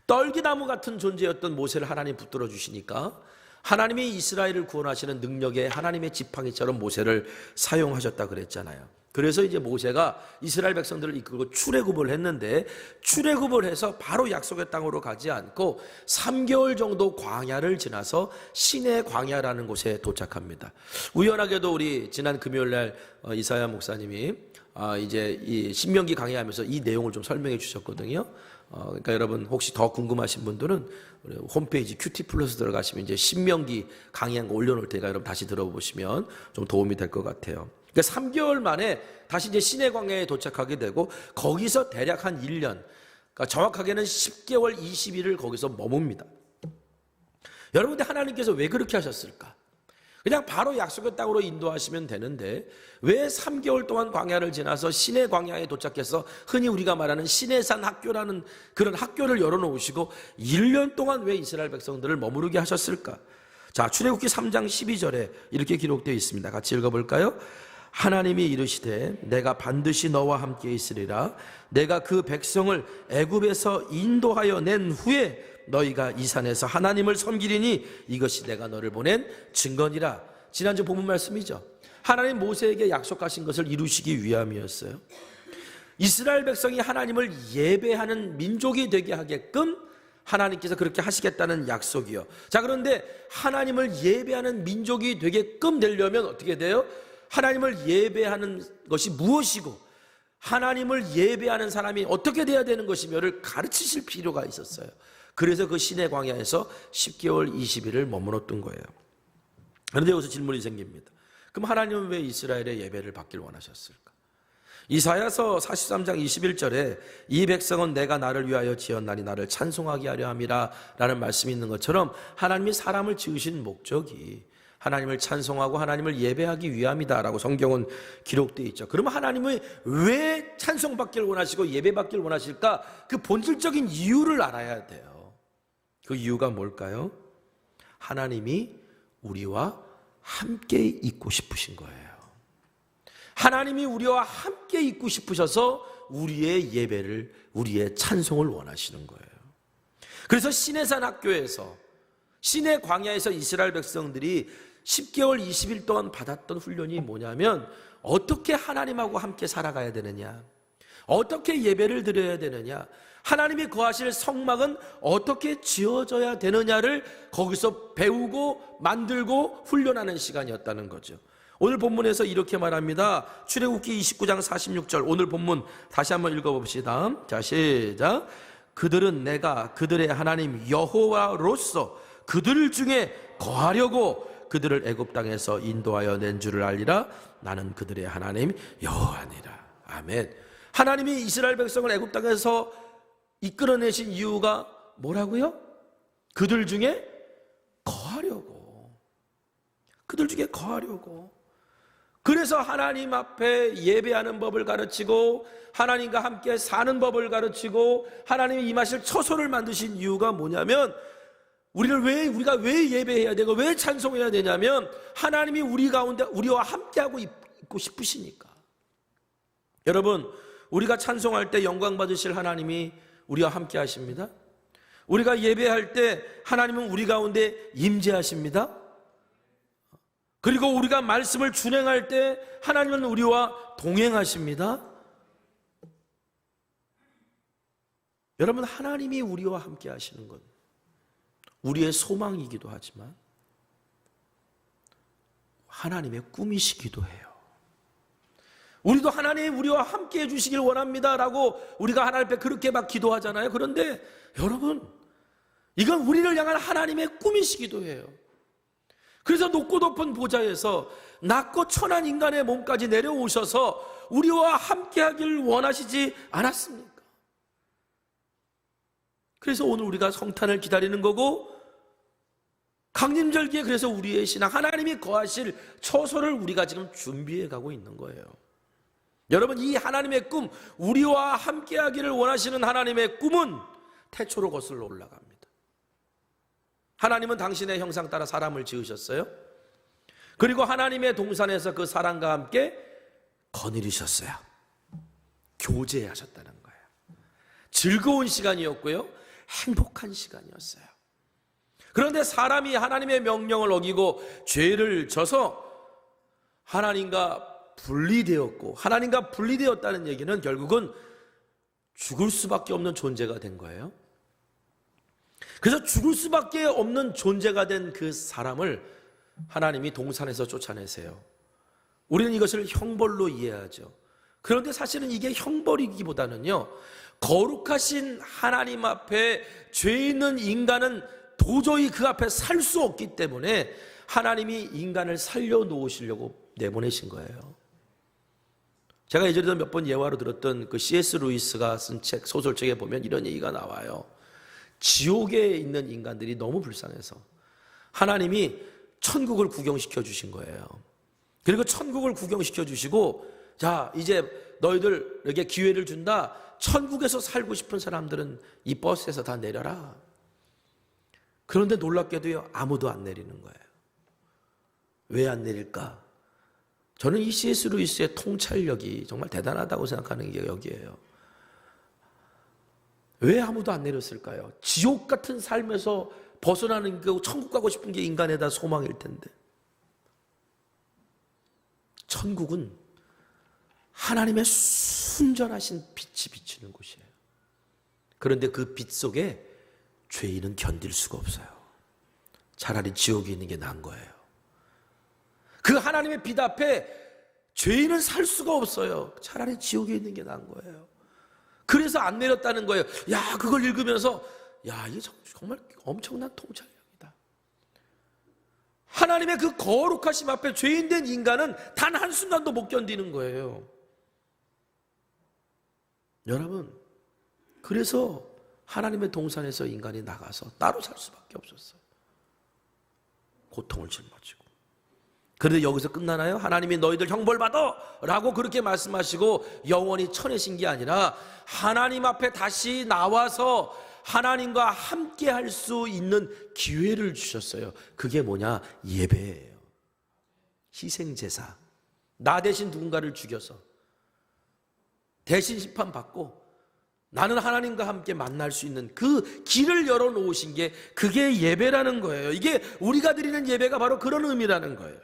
떨기나무 같은 존재였던 모세를 하나님 붙들어 주시니까 하나님이 이스라엘을 구원하시는 능력의 하나님의 지팡이처럼 모세를 사용하셨다 그랬잖아요. 그래서 이제 모세가 이스라엘 백성들을 이끌고 출애굽을 했는데, 출애굽을 해서 바로 약속의 땅으로 가지 않고 3개월 정도 광야를 지나서 시내 광야라는 곳에 도착합니다. 우연하게도 우리 지난 금요일 날 이사야 목사님이 이제 이 신명기 강의하면서 이 내용을 좀 설명해 주셨거든요. 그러니까 여러분 혹시 더 궁금하신 분들은 우리 홈페이지 큐티 플러스 들어가시면 이제 신명기 강의한 거 올려놓을 테니까 여러분 다시 들어보시면 좀 도움이 될 것 같아요. 그러니까 3개월 만에 다시 이제 시내 광야에 도착하게 되고 거기서 대략 한 1년, 그러니까 정확하게는 10개월 20일을 거기서 머뭅니다. 여러분, 근데 하나님께서 왜 그렇게 하셨을까? 그냥 바로 약속의 땅으로 인도하시면 되는데 왜 3개월 동안 광야를 지나서 시내 광야에 도착해서 흔히 우리가 말하는 시내산 학교라는 그런 학교를 열어놓으시고 1년 동안 왜 이스라엘 백성들을 머무르게 하셨을까? 자, 출애굽기 3장 12절에 이렇게 기록되어 있습니다. 같이 읽어볼까요? 하나님이 이르시되 내가 반드시 너와 함께 있으리라. 내가 그 백성을 애굽에서 인도하여 낸 후에 너희가 이 산에서 하나님을 섬기리니 이것이 내가 너를 보낸 증거니라. 지난주 본문 말씀이죠. 하나님 모세에게 약속하신 것을 이루시기 위함이었어요. 이스라엘 백성이 하나님을 예배하는 민족이 되게 하게끔 하나님께서 그렇게 하시겠다는 약속이요. 자, 그런데 하나님을 예배하는 민족이 되게끔 되려면 어떻게 돼요? 하나님을 예배하는 것이 무엇이고 하나님을 예배하는 사람이 어떻게 돼야 되는 것이며를 가르치실 필요가 있었어요. 그래서 그 시내 광야에서 10개월 20일을 머물렀던 거예요. 그런데 여기서 질문이 생깁니다. 그럼 하나님은 왜 이스라엘의 예배를 받길 원하셨을까? 이사야서 43장 21절에 이 백성은 내가 나를 위하여 지었나니 나를 찬송하게 하려 함이라 라는 말씀이 있는 것처럼 하나님이 사람을 지으신 목적이 하나님을 찬송하고 하나님을 예배하기 위함이다 라고 성경은 기록되어 있죠. 그러면 하나님은 왜 찬송받길 원하시고 예배받길 원하실까? 그 본질적인 이유를 알아야 돼요. 그 이유가 뭘까요? 하나님이 우리와 함께 있고 싶으신 거예요. 하나님이 우리와 함께 있고 싶으셔서 우리의 예배를, 우리의 찬송을 원하시는 거예요. 그래서 시내산 학교에서, 시내 광야에서 이스라엘 백성들이 10개월 20일 동안 받았던 훈련이 뭐냐면 어떻게 하나님하고 함께 살아가야 되느냐, 어떻게 예배를 드려야 되느냐, 하나님이 거하실 성막은 어떻게 지어져야 되느냐를 거기서 배우고 만들고 훈련하는 시간이었다는 거죠. 오늘 본문에서 이렇게 말합니다. 출애굽기 29장 46절 오늘 본문 다시 한번 읽어봅시다. 자, 시작. 그들은 내가 그들의 하나님 여호와로서 그들 중에 거하려고 그들을 애굽 땅에서 인도하여 낸 줄을 알리라. 나는 그들의 하나님 여호와니라. 아멘. 하나님이 이스라엘 백성을 애굽 땅에서 이끌어내신 이유가 뭐라고요? 그들 중에 거하려고. 그들 중에 거하려고. 그래서 하나님 앞에 예배하는 법을 가르치고 하나님과 함께 사는 법을 가르치고 하나님이 임하실 처소를 만드신 이유가 뭐냐면 우리가 왜 예배해야 되고 왜 찬송해야 되냐면 하나님이 우리 가운데 우리와 함께하고 있고 싶으시니까. 여러분, 우리가 찬송할 때 영광 받으실 하나님이 우리와 함께 하십니다. 우리가 예배할 때 하나님은 우리 가운데 임재하십니다. 그리고 우리가 말씀을 준행할 때 하나님은 우리와 동행하십니다. 여러분, 하나님이 우리와 함께 하시는 건 우리의 소망이기도 하지만 하나님의 꿈이시기도 해요. 우리도 하나님 우리와 함께 해주시길 원합니다 라고 우리가 하나님 앞에 그렇게 막 기도하잖아요. 그런데 여러분, 이건 우리를 향한 하나님의 꿈이시기도 해요. 그래서 높고 높은 보좌에서 낮고 천한 인간의 몸까지 내려오셔서 우리와 함께 하길 원하시지 않았습니까? 그래서 오늘 우리가 성탄을 기다리는 거고 강림절기에 그래서 우리의 신앙 하나님이 거하실 처소를 우리가 지금 준비해 가고 있는 거예요. 여러분, 이 하나님의 꿈, 우리와 함께 하기를 원하시는 하나님의 꿈은 태초로 거슬러 올라갑니다. 하나님은 당신의 형상 따라 사람을 지으셨어요. 그리고 하나님의 동산에서 그 사람과 함께 거느리셨어요. 교제하셨다는 거예요. 즐거운 시간이었고요, 행복한 시간이었어요. 그런데 사람이 하나님의 명령을 어기고 죄를 져서 하나님과 분리되었고, 하나님과 분리되었다는 얘기는 결국은 죽을 수밖에 없는 존재가 된 거예요. 그래서 죽을 수밖에 없는 존재가 된 그 사람을 하나님이 동산에서 쫓아내세요. 우리는 이것을 형벌로 이해하죠. 그런데 사실은 이게 형벌이기보다는요, 거룩하신 하나님 앞에 죄 있는 인간은 도저히 그 앞에 살 수 없기 때문에 하나님이 인간을 살려놓으시려고 내보내신 거예요. 제가 예전에도 몇 번 예화로 들었던 그 C.S. 루이스가 쓴 책, 소설책에 보면 이런 얘기가 나와요. 지옥에 있는 인간들이 너무 불쌍해서 하나님이 천국을 구경시켜 주신 거예요. 그리고 천국을 구경시켜 주시고, 자, 이제 너희들에게 기회를 준다. 천국에서 살고 싶은 사람들은 이 버스에서 다 내려라. 그런데 놀랍게도요, 아무도 안 내리는 거예요. 왜 안 내릴까? 저는 이 C.S. 루이스의 통찰력이 정말 대단하다고 생각하는 게 여기에요. 왜 아무도 안 내렸을까요? 지옥 같은 삶에서 벗어나는 게, 천국 가고 싶은 게 인간의 다 소망일 텐데. 천국은 하나님의 순전하신 빛이 비치는 곳이에요. 그런데 그 빛 속에 죄인은 견딜 수가 없어요. 차라리 지옥에 있는 게 나은 거예요. 그 하나님의 빛 앞에 죄인은 살 수가 없어요. 차라리 지옥에 있는 게 나은 거예요. 그래서 안 내렸다는 거예요. 야, 그걸 읽으면서, 야, 이게 정말 엄청난 통찰력이다. 하나님의 그 거룩하심 앞에 죄인된 인간은 단 한순간도 못 견디는 거예요. 여러분, 그래서 하나님의 동산에서 인간이 나가서 따로 살 수밖에 없었어요. 고통을 짊어지고. 그런데 여기서 끝나나요? 하나님이 너희들 형벌받아 라고 그렇게 말씀하시고 영원히 쳐내신 게 아니라 하나님 앞에 다시 나와서 하나님과 함께 할 수 있는 기회를 주셨어요. 그게 뭐냐? 예배예요. 희생제사. 나 대신 누군가를 죽여서 대신 심판받고 나는 하나님과 함께 만날 수 있는 그 길을 열어놓으신 게, 그게 예배라는 거예요. 이게 우리가 드리는 예배가 바로 그런 의미라는 거예요.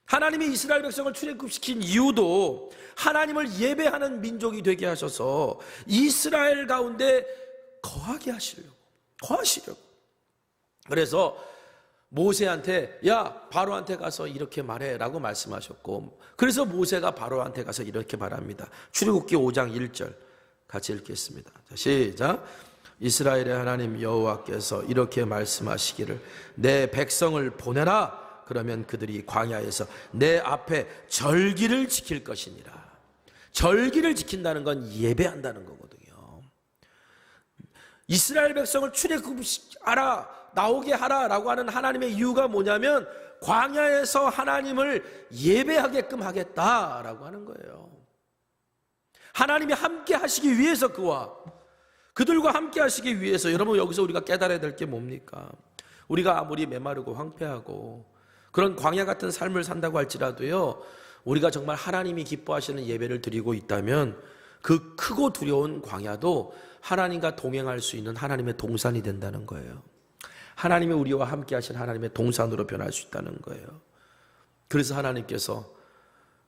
하나님이 이스라엘 백성을 출애굽시킨 이유도 하나님을 예배하는 민족이 되게 하셔서 이스라엘 가운데 거하시려고. 그래서 모세한테, 야, 바로한테 가서 이렇게 말해라고 말씀하셨고, 그래서 모세가 바로한테 가서 이렇게 말합니다. 출애굽기 5장 1절 같이 읽겠습니다. 자, 시작. 이스라엘의 하나님 여호와께서 이렇게 말씀하시기를, 내 백성을 보내라. 그러면 그들이 광야에서 내 앞에 절기를 지킬 것이니라. 절기를 지킨다는 건 예배한다는 거거든요. 이스라엘 백성을 출애굽하라, 나오게 하라라고 하는 하나님의 이유가 뭐냐면 광야에서 하나님을 예배하게끔 하겠다라고 하는 거예요. 하나님이 함께 하시기 위해서, 그들과 함께 하시기 위해서. 여러분, 여기서 우리가 깨달아야 될 게 뭡니까? 우리가 아무리 메마르고 황폐하고 그런 광야 같은 삶을 산다고 할지라도요, 우리가 정말 하나님이 기뻐하시는 예배를 드리고 있다면 그 크고 두려운 광야도 하나님과 동행할 수 있는 하나님의 동산이 된다는 거예요. 하나님이 우리와 함께 하신 하나님의 동산으로 변할 수 있다는 거예요. 그래서 하나님께서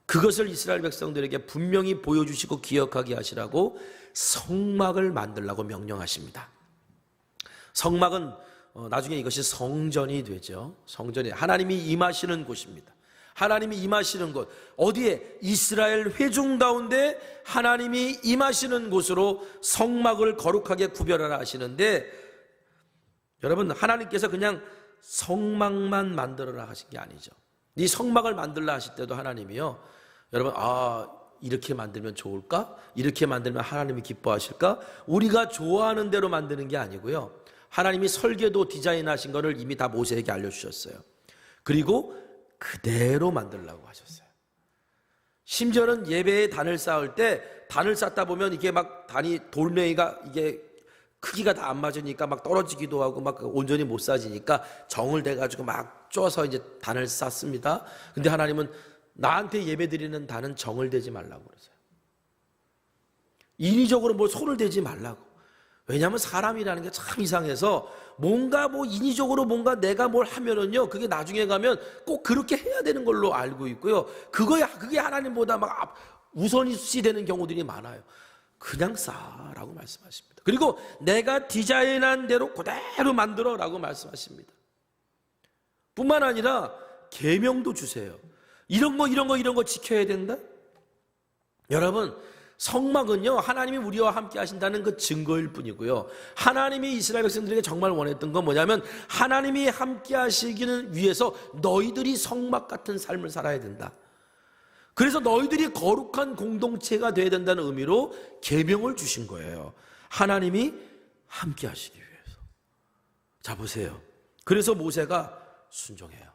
그것을 이스라엘 백성들에게 분명히 보여주시고 기억하게 하시라고 성막을 만들라고 명령하십니다. 성막은 나중에 이것이 성전이 되죠. 성전이 하나님이 임하시는 곳입니다. 하나님이 임하시는 곳, 어디에? 이스라엘 회중 가운데 하나님이 임하시는 곳으로 성막을 거룩하게 구별하라 하시는데, 여러분, 하나님께서 그냥 성막만 만들어라 하신 게 아니죠. 이 성막을 만들라 하실 때도 하나님이요, 여러분, 이렇게 만들면 좋을까? 이렇게 만들면 하나님이 기뻐하실까? 우리가 좋아하는 대로 만드는 게 아니고요, 하나님이 설계도 디자인하신 거를 이미 다 모세에게 알려주셨어요. 그리고 그대로 만들라고 하셨어요. 심지어는 예배에 단을 쌓을 때, 단을 쌓다 보면 이게 막 돌멩이가 이게 크기가 다 안 맞으니까 막 떨어지기도 하고 막 온전히 못 쌓아지니까 정을 대가지고 막 쪼서 이제 단을 쌓습니다. 근데 하나님은 나한테 예배 드리는 단은 정을 대지 말라고 그러세요. 인위적으로 뭐 손을 대지 말라고. 왜냐하면 사람이라는 게 참 이상해서 뭔가 인위적으로 뭔가 내가 뭘 하면은요, 그게 나중에 가면 꼭 그렇게 해야 되는 걸로 알고 있고요. 그게 하나님보다 막 우선시 되는 경우들이 많아요. 그냥 쌓아라고 말씀하십니다. 그리고 내가 디자인한 대로 그대로 만들어라고 말씀하십니다. 뿐만 아니라 계명도 주세요. 이런 거 지켜야 된다. 여러분, 성막은요, 하나님이 우리와 함께 하신다는 그 증거일 뿐이고요, 하나님이 이스라엘 백성들에게 정말 원했던 건 뭐냐면, 하나님이 함께 하시기는 위해서 너희들이 성막 같은 삶을 살아야 된다. 그래서 너희들이 거룩한 공동체가 되어야 된다는 의미로 계명을 주신 거예요. 하나님이 함께 하시기 위해서. 자, 보세요. 그래서 모세가 순종해요.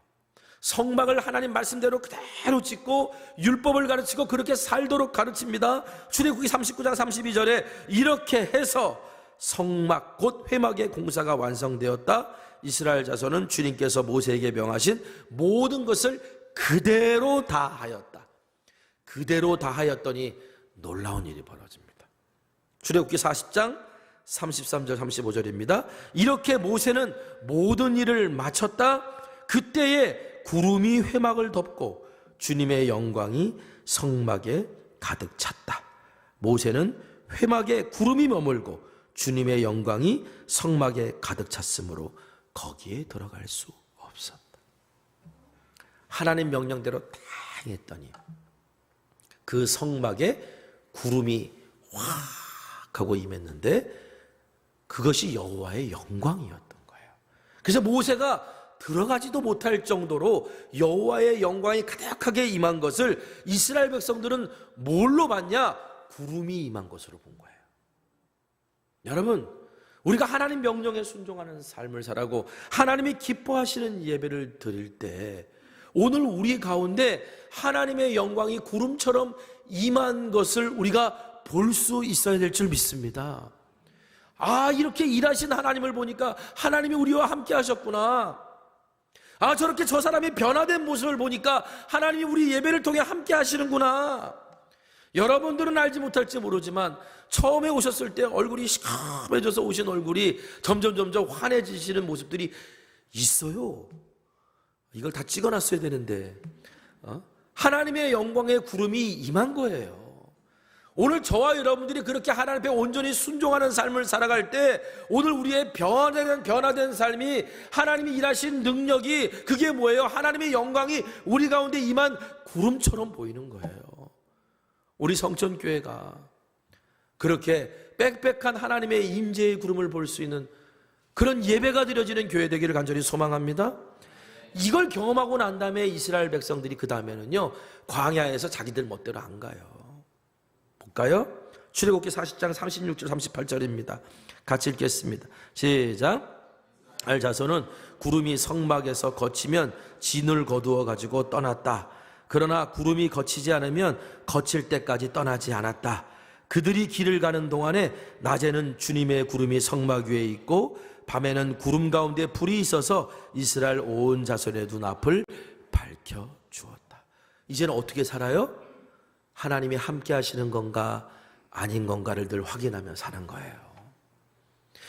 성막을 하나님 말씀대로 그대로 짓고 율법을 가르치고 그렇게 살도록 가르칩니다. 출애굽기 39장 32절에 이렇게 해서 성막 곧 회막의 공사가 완성되었다. 이스라엘 자손은 주님께서 모세에게 명하신 모든 것을 그대로 다 하였다. 그대로 다 하였더니 놀라운 일이 벌어집니다. 출애굽기 40장 33절 35절입니다. 이렇게 모세는 모든 일을 마쳤다. 그때에 구름이 회막을 덮고 주님의 영광이 성막에 가득 찼다. 모세는 회막에 구름이 머물고 주님의 영광이 성막에 가득 찼으므로 거기에 들어갈 수 없었다. 하나님 명령대로 다 했더니 그 성막에 구름이 확 하고 임했는데 그것이 여호와의 영광이었던 거예요. 그래서 모세가 들어가지도 못할 정도로 여호와의 영광이 가득하게 임한 것을 이스라엘 백성들은 뭘로 봤냐? 구름이 임한 것으로 본 거예요. 여러분, 우리가 하나님 명령에 순종하는 삶을 살아고 하나님이 기뻐하시는 예배를 드릴 때 오늘 우리 가운데 하나님의 영광이 구름처럼 임한 것을 우리가 볼 수 있어야 될 줄 믿습니다. 아, 이렇게 일하신 하나님을 보니까 하나님이 우리와 함께 하셨구나. 아, 저렇게 저 사람이 변화된 모습을 보니까 하나님이 우리 예배를 통해 함께 하시는구나. 여러분들은 알지 못할지 모르지만 처음에 오셨을 때 얼굴이 시커매져서 오신 얼굴이 점점 환해지시는 모습들이 있어요. 이걸 다 찍어놨어야 되는데 하나님의 영광의 구름이 임한 거예요. 오늘 저와 여러분들이 그렇게 하나님 앞에 온전히 순종하는 삶을 살아갈 때 오늘 우리의 변화된 삶이 하나님이 일하신 능력이 그게 뭐예요? 하나님의 영광이 우리 가운데 임한 구름처럼 보이는 거예요. 우리 성천교회가 그렇게 빽빽한 하나님의 임재의 구름을 볼 수 있는 그런 예배가 드려지는 교회 되기를 간절히 소망합니다. 이걸 경험하고 난 다음에 이스라엘 백성들이 그 다음에는요 광야에서 자기들 멋대로 안 가요. 볼까요? 출애굽기 40장 36절 38절입니다. 같이 읽겠습니다. 시작. 이스라엘 자손은 구름이 성막에서 거치면 진을 거두어 가지고 떠났다. 그러나 구름이 거치지 않으면 거칠 때까지 떠나지 않았다. 그들이 길을 가는 동안에 낮에는 주님의 구름이 성막 위에 있고 밤에는 구름 가운데 불이 있어서 이스라엘 온 자손의 눈앞을 밝혀 주었다. 이제는 어떻게 살아요? 하나님이 함께 하시는 건가 아닌 건가를 늘 확인하며 사는 거예요.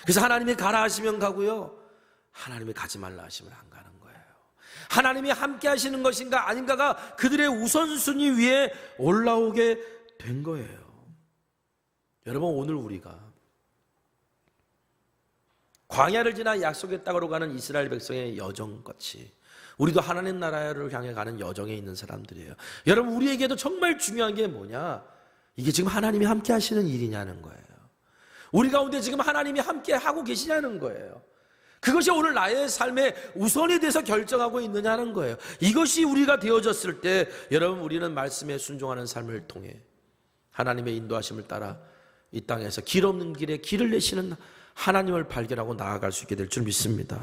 그래서 하나님이 가라 하시면 가고요, 하나님이 가지 말라 하시면 안 가는 거예요. 하나님이 함께 하시는 것인가 아닌가가 그들의 우선순위 위에 올라오게 된 거예요. 여러분, 오늘 우리가 광야를 지나 약속의 땅으로 가는 이스라엘 백성의 여정같이 우리도 하나님 나라를 향해 가는 여정에 있는 사람들이에요. 여러분, 우리에게도 정말 중요한 게 뭐냐? 이게 지금 하나님이 함께 하시는 일이냐는 거예요. 우리 가운데 지금 하나님이 함께 하고 계시냐는 거예요. 그것이 오늘 나의 삶의 우선이 돼서 결정하고 있느냐는 거예요. 이것이 우리가 되어졌을 때 여러분, 우리는 말씀에 순종하는 삶을 통해 하나님의 인도하심을 따라 이 땅에서 길 없는 길에 길을 내시는 하나님을 발견하고 나아갈 수 있게 될 줄 믿습니다.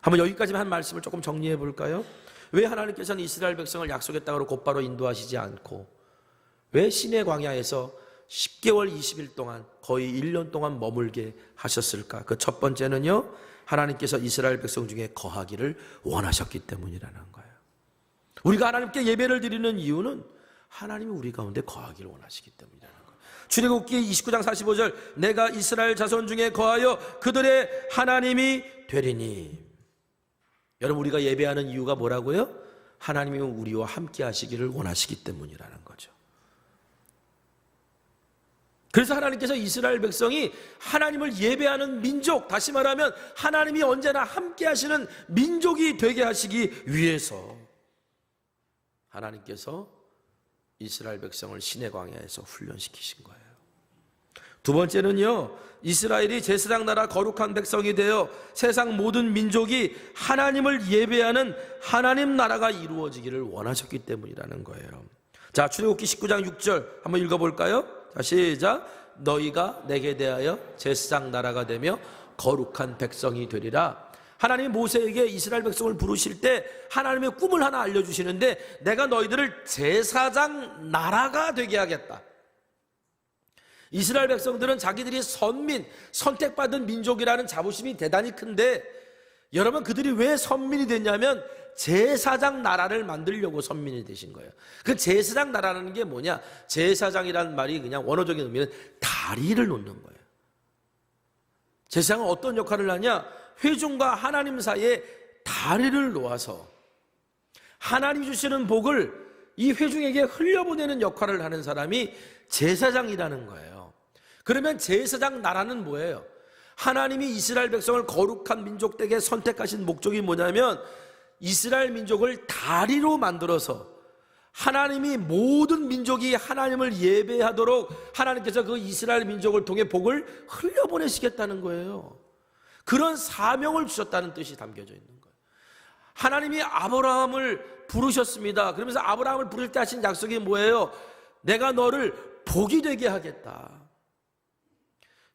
한번 여기까지만 한 말씀을 조금 정리해 볼까요? 왜 하나님께서는 이스라엘 백성을 약속의 땅으로 곧바로 인도하시지 않고 왜 시내 광야에서 10개월 20일 동안 거의 1년 동안 머물게 하셨을까? 그 첫 번째는요, 하나님께서 이스라엘 백성 중에 거하기를 원하셨기 때문이라는 거예요. 우리가 하나님께 예배를 드리는 이유는 하나님이 우리 가운데 거하기를 원하시기 때문이라는 거예요. 출애굽기 29장 45절, 내가 이스라엘 자손 중에 거하여 그들의 하나님이 되리니. 여러분, 우리가 예배하는 이유가 뭐라고요? 하나님이 우리와 함께 하시기를 원하시기 때문이라는 거죠. 그래서 하나님께서 이스라엘 백성이 하나님을 예배하는 민족, 다시 말하면 하나님이 언제나 함께 하시는 민족이 되게 하시기 위해서 하나님께서 이스라엘 백성을 시내 광야에서 훈련시키신 거예요. 두 번째는요, 이스라엘이 제사장 나라 거룩한 백성이 되어 세상 모든 민족이 하나님을 예배하는 하나님 나라가 이루어지기를 원하셨기 때문이라는 거예요. 자, 출애굽기 19장 6절 한번 읽어볼까요? 자, 시작. 너희가 내게 대하여 제사장 나라가 되며 거룩한 백성이 되리라. 하나님이 모세에게 이스라엘 백성을 부르실 때 하나님의 꿈을 하나 알려주시는데, 내가 너희들을 제사장 나라가 되게 하겠다. 이스라엘 백성들은 자기들이 선민, 선택받은 민족이라는 자부심이 대단히 큰데, 여러분, 그들이 왜 선민이 됐냐면 제사장 나라를 만들려고 선민이 되신 거예요. 그 제사장 나라라는 게 뭐냐? 제사장이라는 말이 그냥 원어적인 의미는 다리를 놓는 거예요. 제사장은 어떤 역할을 하냐? 회중과 하나님 사이에 다리를 놓아서 하나님이 주시는 복을 이 회중에게 흘려보내는 역할을 하는 사람이 제사장이라는 거예요. 그러면 제사장 나라는 뭐예요? 하나님이 이스라엘 백성을 거룩한 민족되게 선택하신 목적이 뭐냐면, 이스라엘 민족을 다리로 만들어서 하나님이 모든 민족이 하나님을 예배하도록 하나님께서 그 이스라엘 민족을 통해 복을 흘려보내시겠다는 거예요. 그런 사명을 주셨다는 뜻이 담겨져 있는 거예요. 하나님이 아브라함을 부르셨습니다. 그러면서 아브라함을 부를 때 하신 약속이 뭐예요? 내가 너를 복이 되게 하겠다.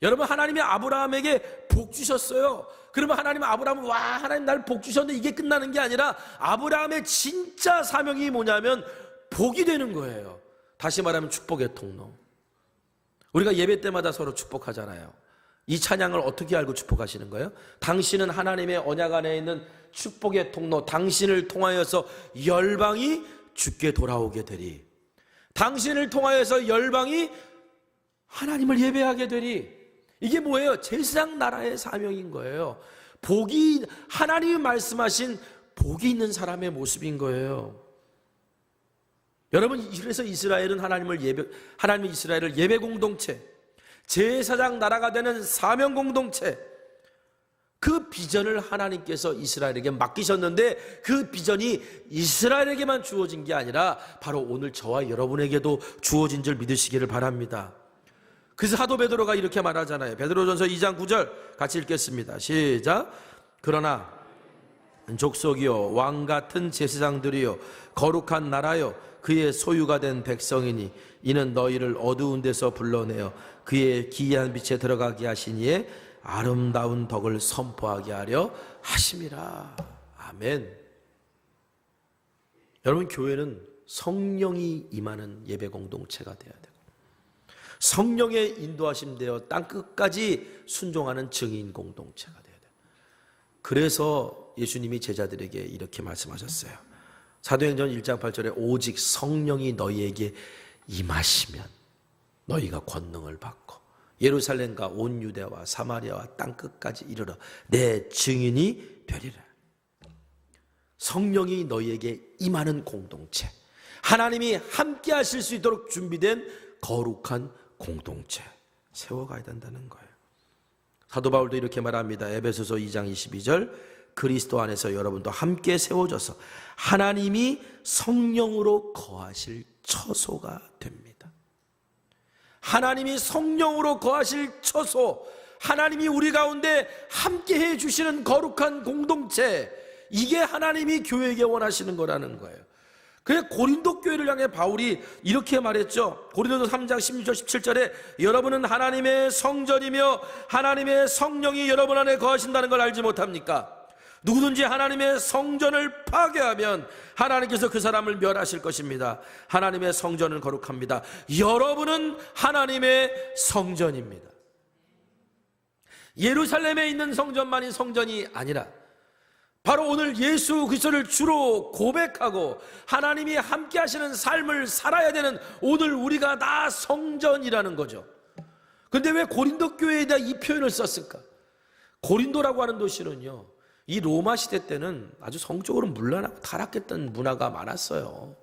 여러분, 하나님이 아브라함에게 복 주셨어요. 그러면 하나님은 아브라함은 와, 하나님 날 복 주셨는데 이게 끝나는 게 아니라 아브라함의 진짜 사명이 뭐냐면 복이 되는 거예요. 다시 말하면 축복의 통로. 우리가 예배 때마다 서로 축복하잖아요. 이 찬양을 어떻게 알고 축복하시는 거예요? 당신은 하나님의 언약 안에 있는 축복의 통로, 당신을 통하여서 열방이 주께 돌아오게 되리. 당신을 통하여서 열방이 하나님을 예배하게 되리. 이게 뭐예요? 제사장 나라의 사명인 거예요. 복이, 하나님이 말씀하신 복이 있는 사람의 모습인 거예요. 여러분, 그래서 이스라엘은 하나님의 이스라엘을 예배 공동체, 제사장 나라가 되는 사명 공동체, 그 비전을 하나님께서 이스라엘에게 맡기셨는데, 그 비전이 이스라엘에게만 주어진 게 아니라 바로 오늘 저와 여러분에게도 주어진 줄 믿으시기를 바랍니다. 그래서 사도 베드로가 이렇게 말하잖아요. 베드로전서 2장 9절 같이 읽겠습니다. 시작. 그러나 족속이요 왕같은 제사장들이요 거룩한 나라요 그의 소유가 된 백성이니 이는 너희를 어두운 데서 불러내어 그의 기이한 빛에 들어가게 하시니에 아름다운 덕을 선포하게 하려 하심이라. 아멘. 여러분, 교회는 성령이 임하는 예배 공동체가 돼야 돼요. 성령의 인도하심 되어 땅끝까지 순종하는 증인 공동체가 돼야 돼요. 그래서 예수님이 제자들에게 이렇게 말씀하셨어요. 사도행전 1장 8절에 오직 성령이 너희에게 임하시면 너희가 권능을 받고 예루살렘과 온 유대와 사마리아와 땅끝까지 이르러 내 증인이 되리라. 성령이 너희에게 임하는 공동체, 하나님이 함께 하실 수 있도록 준비된 거룩한 공동체 세워가야 된다는 거예요. 사도 바울도 이렇게 말합니다. 에베소서 2장 22절 그리스도 안에서 여러분도 함께 세워져서 하나님이 성령으로 거하실 처소가 됩니다. 하나님이 성령으로 거하실 처소, 하나님이 우리 가운데 함께 해주시는 거룩한 공동체, 이게 하나님이 교회에게 원하시는 거라는 거예요. 그래서 고린도 교회를 향해 바울이 이렇게 말했죠. 고린도서 3장 16절 17절에 여러분은 하나님의 성전이며 하나님의 성령이 여러분 안에 거하신다는 걸 알지 못합니까? 누구든지 하나님의 성전을 파괴하면 하나님께서 그 사람을 멸하실 것입니다. 하나님의 성전은 거룩합니다. 여러분은 하나님의 성전입니다. 예루살렘에 있는 성전만이 성전이 아니라 바로 오늘 예수 그리스도를 주로 고백하고 하나님이 함께 하시는 삶을 살아야 되는 오늘 우리가 다 성전이라는 거죠. 그런데 왜 고린도 교회에다 이 표현을 썼을까? 고린도라고 하는 도시는요, 이 로마 시대 때는 아주 성적으로 문란하고 타락했던 문화가 많았어요.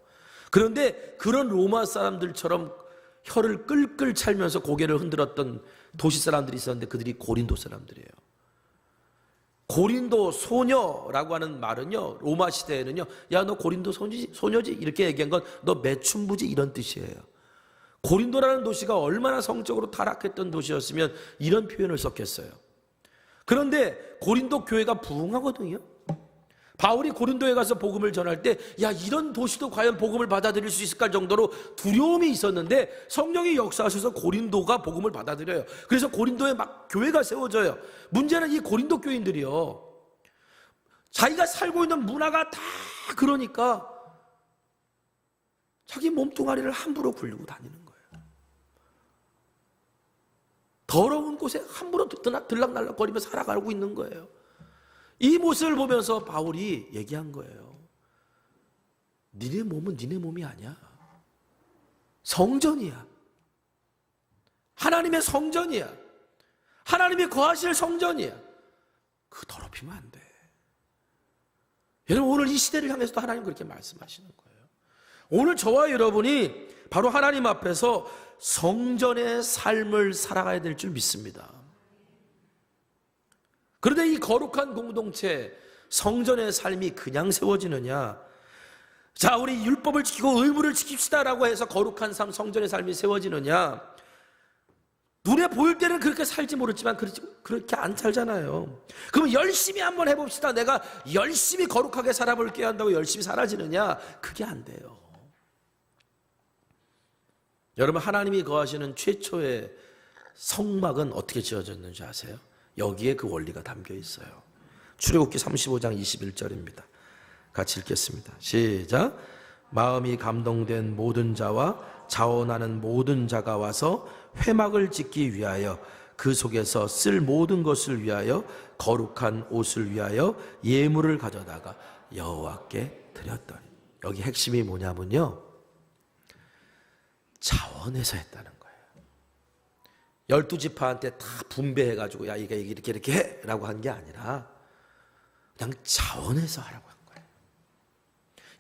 그런데 그런 로마 사람들처럼 혀를 끌끌 찰면서 고개를 흔들었던 도시 사람들이 있었는데 그들이 고린도 사람들이에요. 고린도 소녀라고 하는 말은요, 로마 시대에는요, 야 너 고린도 소녀지 이렇게 얘기한 건 너 매춘부지 이런 뜻이에요. 고린도라는 도시가 얼마나 성적으로 타락했던 도시였으면 이런 표현을 썼겠어요. 그런데 고린도 교회가 부흥하거든요. 바울이 고린도에 가서 복음을 전할 때 야 이런 도시도 과연 복음을 받아들일 수 있을까 정도로 두려움이 있었는데 성령이 역사하셔서 고린도가 복음을 받아들여요. 그래서 고린도에 막 교회가 세워져요. 문제는 이 고린도 교인들이요, 자기가 살고 있는 문화가 다 그러니까 자기 몸뚱아리를 함부로 굴리고 다니는 거예요. 더러운 곳에 함부로 들락날락거리며 살아가고 있는 거예요. 이 모습을 보면서 바울이 얘기한 거예요. 니네 몸은 니네 몸이 아니야. 성전이야. 하나님의 성전이야. 하나님이 거하실 성전이야. 그거 더럽히면 안 돼. 여러분, 오늘 이 시대를 향해서도 하나님 그렇게 말씀하시는 거예요. 오늘 저와 여러분이 바로 하나님 앞에서 성전의 삶을 살아가야 될 줄 믿습니다. 그런데 이 거룩한 공동체, 성전의 삶이 그냥 세워지느냐? 자, 우리 율법을 지키고 의무를 지킵시다라고 해서 거룩한 삶, 성전의 삶이 세워지느냐? 눈에 보일 때는 그렇게 살지 모르지만 그렇게 안 살잖아요. 그럼 열심히 한번 해봅시다. 내가 열심히 거룩하게 살아볼게요 한다고 열심히 사라지느냐? 그게 안 돼요. 여러분, 하나님이 거하시는 최초의 성막은 어떻게 지어졌는지 아세요? 여기에 그 원리가 담겨 있어요. 출애굽기 35장 21절입니다. 같이 읽겠습니다. 시작. 마음이 감동된 모든 자와 자원하는 모든 자가 와서 회막을 짓기 위하여 그 속에서 쓸 모든 것을 위하여 거룩한 옷을 위하여 예물을 가져다가 여호와께 드렸더니. 여기 핵심이 뭐냐면요, 자원해서 했다는 거예요. 12지파한테 다 분배해가지고 야 이게 이렇게 해 라고 한 게 아니라 그냥 자원해서 하라고 한 거예요.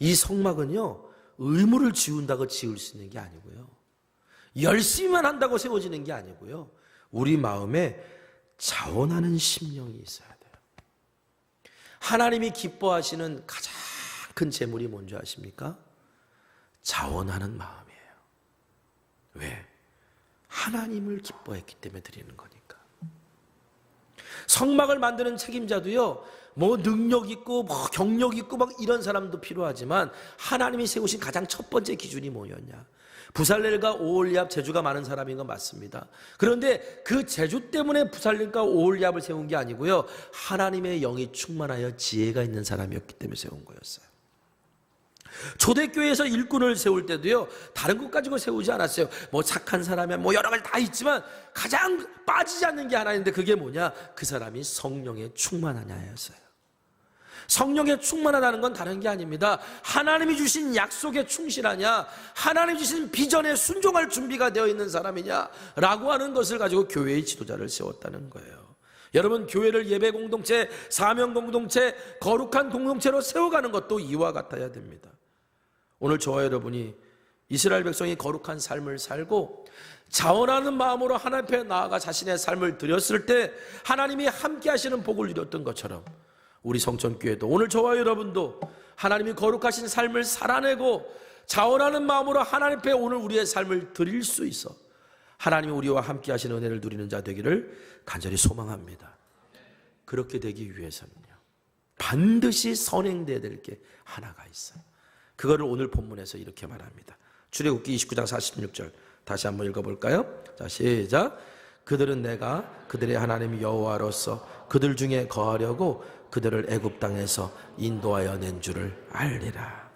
이 성막은요, 의무를 지운다고 지을 수 있는 게 아니고요, 열심히만 한다고 세워지는 게 아니고요, 우리 마음에 자원하는 심령이 있어야 돼요. 하나님이 기뻐하시는 가장 큰 재물이 뭔지 아십니까? 자원하는 마음이에요. 왜? 하나님을 기뻐했기 때문에 드리는 거니까. 성막을 만드는 책임자도요, 뭐 능력 있고 뭐 경력 있고 막 이런 사람도 필요하지만 하나님이 세우신 가장 첫 번째 기준이 뭐였냐? 부살렐과 오홀리압 재주가 많은 사람인 건 맞습니다. 그런데 그 재주 때문에 부살렐과 오홀리압을 세운 게 아니고요, 하나님의 영이 충만하여 지혜가 있는 사람이었기 때문에 세운 거였어요. 초대교회에서 일꾼을 세울 때도요, 다른 것 가지고 세우지 않았어요. 뭐 착한 사람이야, 뭐 여러 가지 다 있지만 가장 빠지지 않는 게 하나 있는데 그게 뭐냐? 그 사람이 성령에 충만하냐였어요. 성령에 충만하다는 건 다른 게 아닙니다. 하나님이 주신 약속에 충실하냐, 하나님이 주신 비전에 순종할 준비가 되어 있는 사람이냐 라고 하는 것을 가지고 교회의 지도자를 세웠다는 거예요. 여러분, 교회를 예배 공동체, 사명 공동체, 거룩한 공동체로 세워가는 것도 이와 같아야 됩니다. 오늘 저와 여러분이 이스라엘 백성이 거룩한 삶을 살고 자원하는 마음으로 하나님 앞에 나아가 자신의 삶을 드렸을 때 하나님이 함께 하시는 복을 누렸던 것처럼 우리 성천교회도 오늘 저와 여러분도 하나님이 거룩하신 삶을 살아내고 자원하는 마음으로 하나님 앞에 오늘 우리의 삶을 드릴 수 있어 하나님이 우리와 함께 하시는 은혜를 누리는 자 되기를 간절히 소망합니다. 그렇게 되기 위해서는요, 반드시 선행돼야 될 게 하나가 있어요. 그거를 오늘 본문에서 이렇게 말합니다. 출애굽기 29장 46절 다시 한번 읽어볼까요? 자, 시작. 그들은 내가 그들의 하나님 여호와로서 그들 중에 거하려고 그들을 애굽 땅에서 인도하여 낸 줄을 알리라.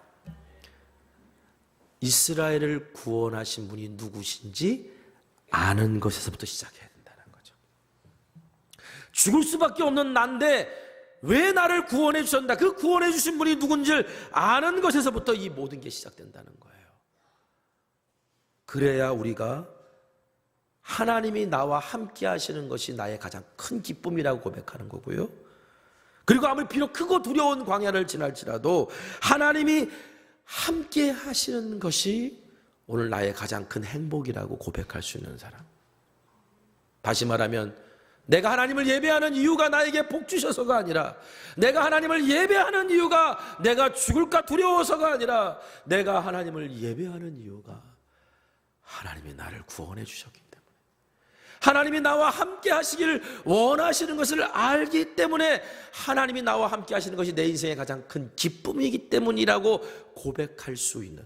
이스라엘을 구원하신 분이 누구신지 아는 것에서부터 시작해야 된다는 거죠. 죽을 수밖에 없는 난데 왜 나를 구원해 주셨나? 그 구원해 주신 분이 누군지를 아는 것에서부터 이 모든 게 시작된다는 거예요. 그래야 우리가 하나님이 나와 함께 하시는 것이 나의 가장 큰 기쁨이라고 고백하는 거고요, 그리고 아무리 비록 크고 두려운 광야를 지날지라도 하나님이 함께 하시는 것이 오늘 나의 가장 큰 행복이라고 고백할 수 있는 사람. 다시 말하면 내가 하나님을 예배하는 이유가 나에게 복 주셔서가 아니라, 내가 하나님을 예배하는 이유가 내가 죽을까 두려워서가 아니라, 내가 하나님을 예배하는 이유가 하나님이 나를 구원해 주셨기 때문에, 하나님이 나와 함께 하시기를 원하시는 것을 알기 때문에, 하나님이 나와 함께 하시는 것이 내 인생의 가장 큰 기쁨이기 때문이라고 고백할 수 있는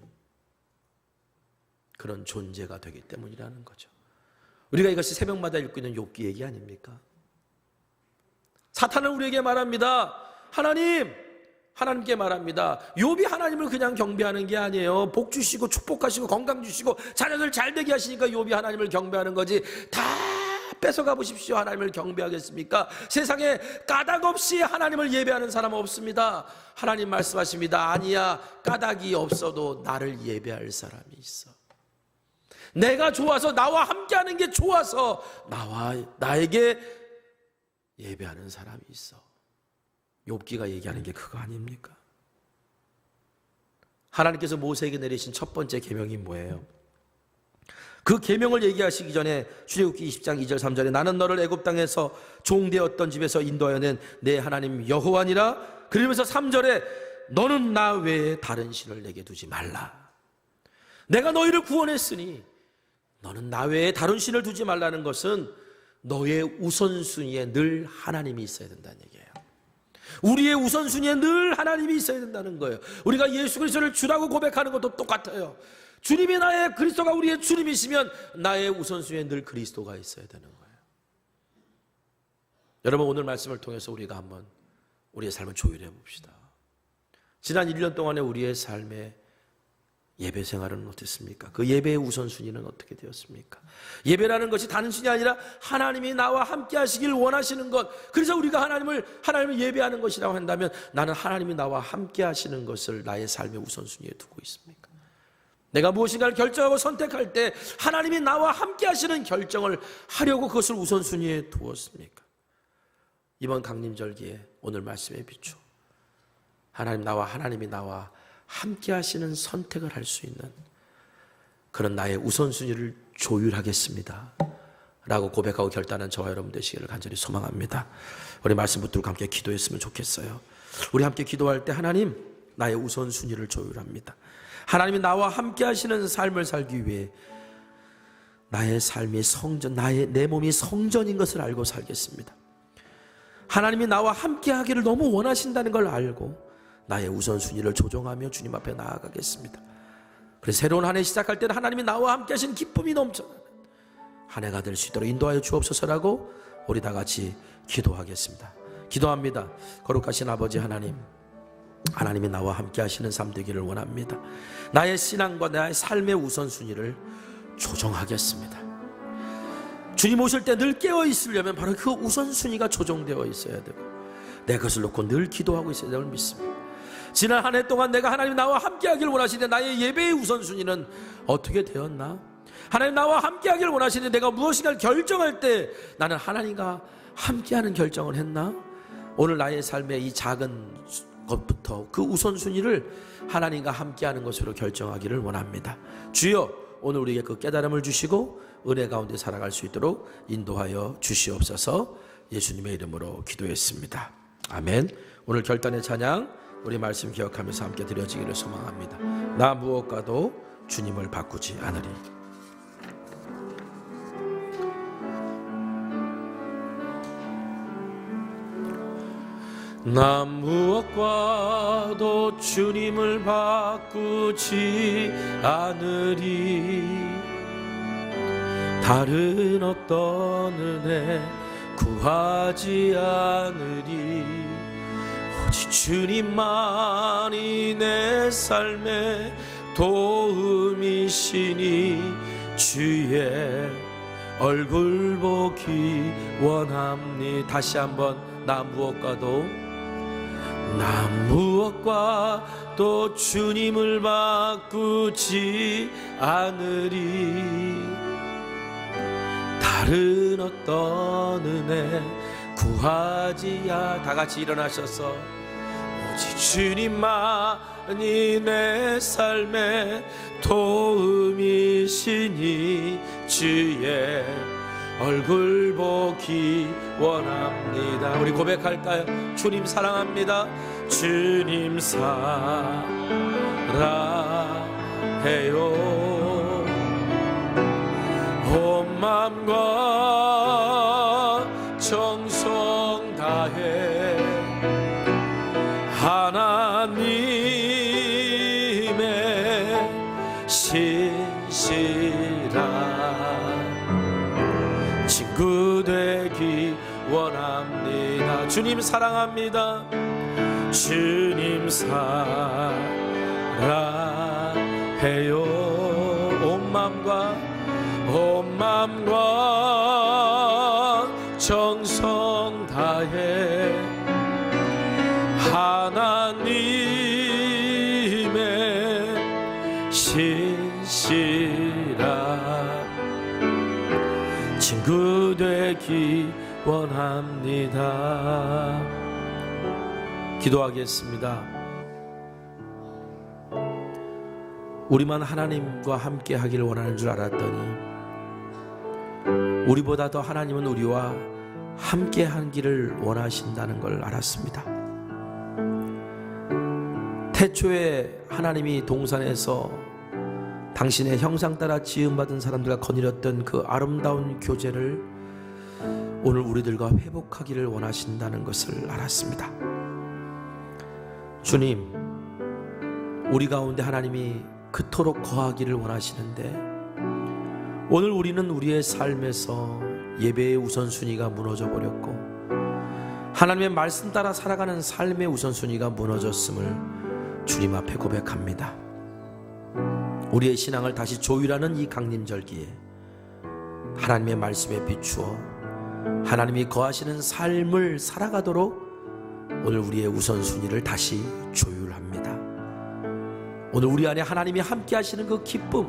그런 존재가 되기 때문이라는 거죠. 우리가 이것이 새벽마다 읽고 있는 욥기 얘기 아닙니까? 사탄은 우리에게 말합니다. 하나님께 말합니다. 욥이 하나님을 그냥 경배하는 게 아니에요. 복 주시고 축복하시고 건강 주시고 자녀들 잘 되게 하시니까 욥이 하나님을 경배하는 거지. 다 뺏어가 보십시오. 하나님을 경배하겠습니까? 세상에 까닭 없이 하나님을 예배하는 사람은 없습니다. 하나님 말씀하십니다. 아니야, 까닭이 없어도 나를 예배할 사람이 있어. 내가 좋아서, 나와 함께하는 게 좋아서 나에게 예배하는 사람이 있어. 욥기가 얘기하는 게 그거 아닙니까? 하나님께서 모세에게 내리신 첫 번째 계명이 뭐예요? 그 계명을 얘기하시기 전에 출애굽기 20장 2절 3절에 나는 너를 애굽 땅에서 종되었던 집에서 인도하여 낸 내 하나님 여호와니라. 그러면서 3절에 너는 나 외에 다른 신을 내게 두지 말라. 내가 너희를 구원했으니 너는 나 외에 다른 신을 두지 말라는 것은 너의 우선순위에 늘 하나님이 있어야 된다는 얘기예요. 우리의 우선순위에 늘 하나님이 있어야 된다는 거예요. 우리가 예수 그리스도를 주라고 고백하는 것도 똑같아요. 주님이 나의, 그리스도가 우리의 주님이시면 나의 우선순위에 늘 그리스도가 있어야 되는 거예요. 여러분, 오늘 말씀을 통해서 우리가 한번 우리의 삶을 조율해 봅시다. 지난 1년 동안의 우리의 삶의 예배 생활은 어땠습니까? 그 예배의 우선순위는 어떻게 되었습니까? 예배라는 것이 단순히 아니라 하나님이 나와 함께 하시길 원하시는 것. 그래서 우리가 하나님을 예배하는 것이라고 한다면 나는 하나님이 나와 함께 하시는 것을 나의 삶의 우선순위에 두고 있습니까? 내가 무엇인가를 결정하고 선택할 때 하나님이 나와 함께 하시는 결정을 하려고 그것을 우선순위에 두었습니까? 이번 강림절기에 오늘 말씀에 비추어 하나님이 나와 함께 하시는 선택을 할 수 있는 그런 나의 우선순위를 조율하겠습니다 라고 고백하고 결단한 저와 여러분 되시기를 간절히 소망합니다. 우리 말씀 붙들고 함께 기도했으면 좋겠어요. 우리 함께 기도할 때 하나님, 나의 우선순위를 조율합니다. 하나님이 나와 함께 하시는 삶을 살기 위해 나의 삶이 성전, 내 몸이 성전인 것을 알고 살겠습니다. 하나님이 나와 함께 하기를 너무 원하신다는 걸 알고 나의 우선순위를 조정하며 주님 앞에 나아가겠습니다. 그래서 새로운 한 해 시작할 때는 하나님이 나와 함께 하신 기쁨이 넘쳐나는 한 해가 될 수 있도록 인도하여 주옵소서라고 우리 다 같이 기도하겠습니다. 기도합니다. 거룩하신 아버지 하나님, 하나님이 나와 함께 하시는 삶 되기를 원합니다. 나의 신앙과 나의 삶의 우선순위를 조정하겠습니다. 주님 오실 때 늘 깨어 있으려면 바로 그 우선순위가 조정되어 있어야 되고 내 것을 놓고 늘 기도하고 있어야 될 믿습니다. 지난 한 해 동안 내가 하나님 나와 함께 하길 원하시는데 나의 예배의 우선순위는 어떻게 되었나? 하나님 나와 함께 하길 원하시는데 내가 무엇인가를 결정할 때 나는 하나님과 함께하는 결정을 했나? 오늘 나의 삶의 이 작은 것부터 그 우선순위를 하나님과 함께하는 것으로 결정하기를 원합니다. 주여, 오늘 우리에게 그 깨달음을 주시고 은혜 가운데 살아갈 수 있도록 인도하여 주시옵소서. 예수님의 이름으로 기도했습니다. 아멘. 오늘 결단의 찬양 우리 말씀 기억하면서 함께 드려지기를 소망합니다. 나 무엇과도 주님을 바꾸지 않으리. 나 무엇과도 주님을 바꾸지 않으리. 다른 어떤 은혜 구하지 않으리. 오직 주님만이 내 삶의 도움이시니 주의 얼굴 보기 원합니다. 다시 한번 나 무엇과도 주님을 바꾸지 않으리. 다른 어떤 은혜 구하지 다 같이 일어나셔서 오직 주님만이 내 삶의 도움이시니 주의 얼굴 보기 원합니다. 우리 고백할까요? 주님 사랑합니다. 주님 사랑해요. 온 마음과 정성 다해 하나님의 신실한 친구 되기 원합니다. 주님 사랑합니다. 주님 사랑해요. 온 맘과 정성 다해 하나님의 신실한 친구 되기 원합니다. 기도하겠습니다. 우리만 하나님과 함께 하기를 원하는 줄 알았더니 우리보다 더 하나님은 우리와 함께 하기를 원하신다는 걸 알았습니다. 태초에 하나님이 동산에서 당신의 형상 따라 지음받은 사람들과 거느렸던 그 아름다운 교제를 오늘 우리들과 회복하기를 원하신다는 것을 알았습니다. 주님, 우리 가운데 하나님이 그토록 거하기를 원하시는데 오늘 우리는 우리의 삶에서 예배의 우선순위가 무너져 버렸고 하나님의 말씀 따라 살아가는 삶의 우선순위가 무너졌음을 주님 앞에 고백합니다. 우리의 신앙을 다시 조율하는 이 강림절기에 하나님의 말씀에 비추어 하나님이 거하시는 삶을 살아가도록 오늘 우리의 우선순위를 다시 조율합니다. 오늘 우리 안에 하나님이 함께 하시는 그 기쁨,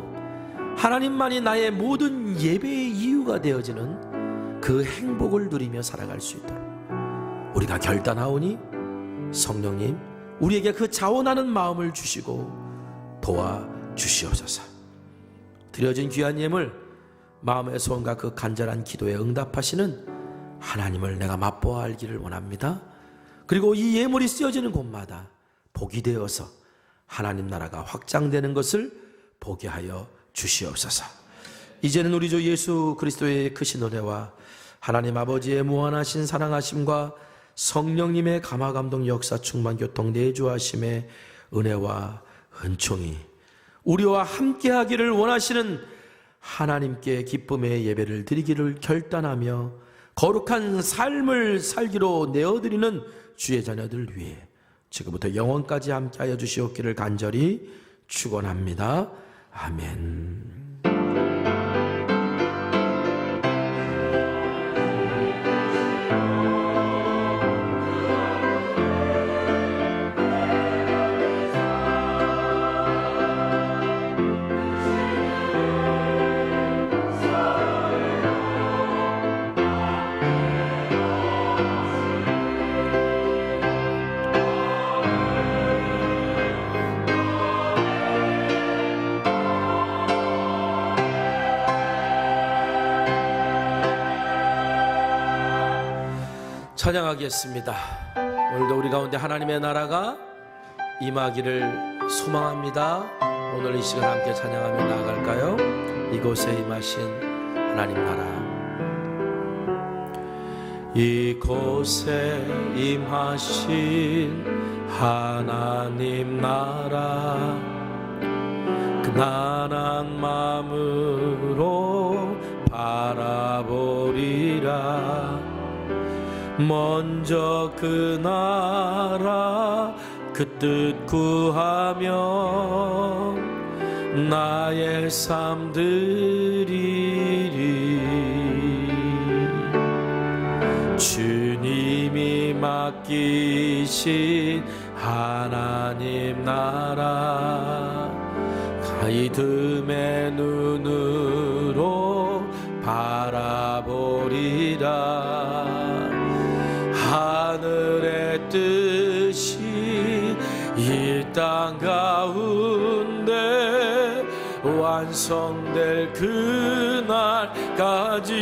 하나님만이 나의 모든 예배의 이유가 되어지는 그 행복을 누리며 살아갈 수 있도록 우리가 결단하오니 성령님 우리에게 그 자원하는 마음을 주시고 도와주시옵소서. 드려진 귀한 예물 마음의 소원과 그 간절한 기도에 응답하시는 하나님을 내가 맛보아 알기를 원합니다. 그리고 이 예물이 쓰여지는 곳마다 복이 되어서 하나님 나라가 확장되는 것을 보게 하여 주시옵소서. 이제는 우리 주 예수 그리스도의 크신 은혜와 하나님 아버지의 무한하신 사랑하심과 성령님의 감화감동 역사 충만 교통 내주하심의 은혜와 은총이 우리와 함께하기를 원하시는 하나님께 기쁨의 예배를 드리기를 결단하며 거룩한 삶을 살기로 내어드리는 주의 자녀들 위해 지금부터 영원까지 함께하여 주시옵기를 간절히 축원합니다. 아멘. 찬양하겠습니다. 오늘도 우리 가운데 하나님의 나라가 임하기를 소망합니다. 오늘 이 시간 함께 찬양하며 나아갈까요? 이곳에 임하신 하나님 나라, 이곳에 임하신 하나님 나라, 그 나란 마음으로 바라보리라. 먼저 그 나라 그 뜻 구하며 나의 삶 드리리. 주님이 맡기신 하나님 나라, 가이듬의 눈으로 바라보리라. 하늘의 뜻이 이 땅 가운데 완성될 그날까지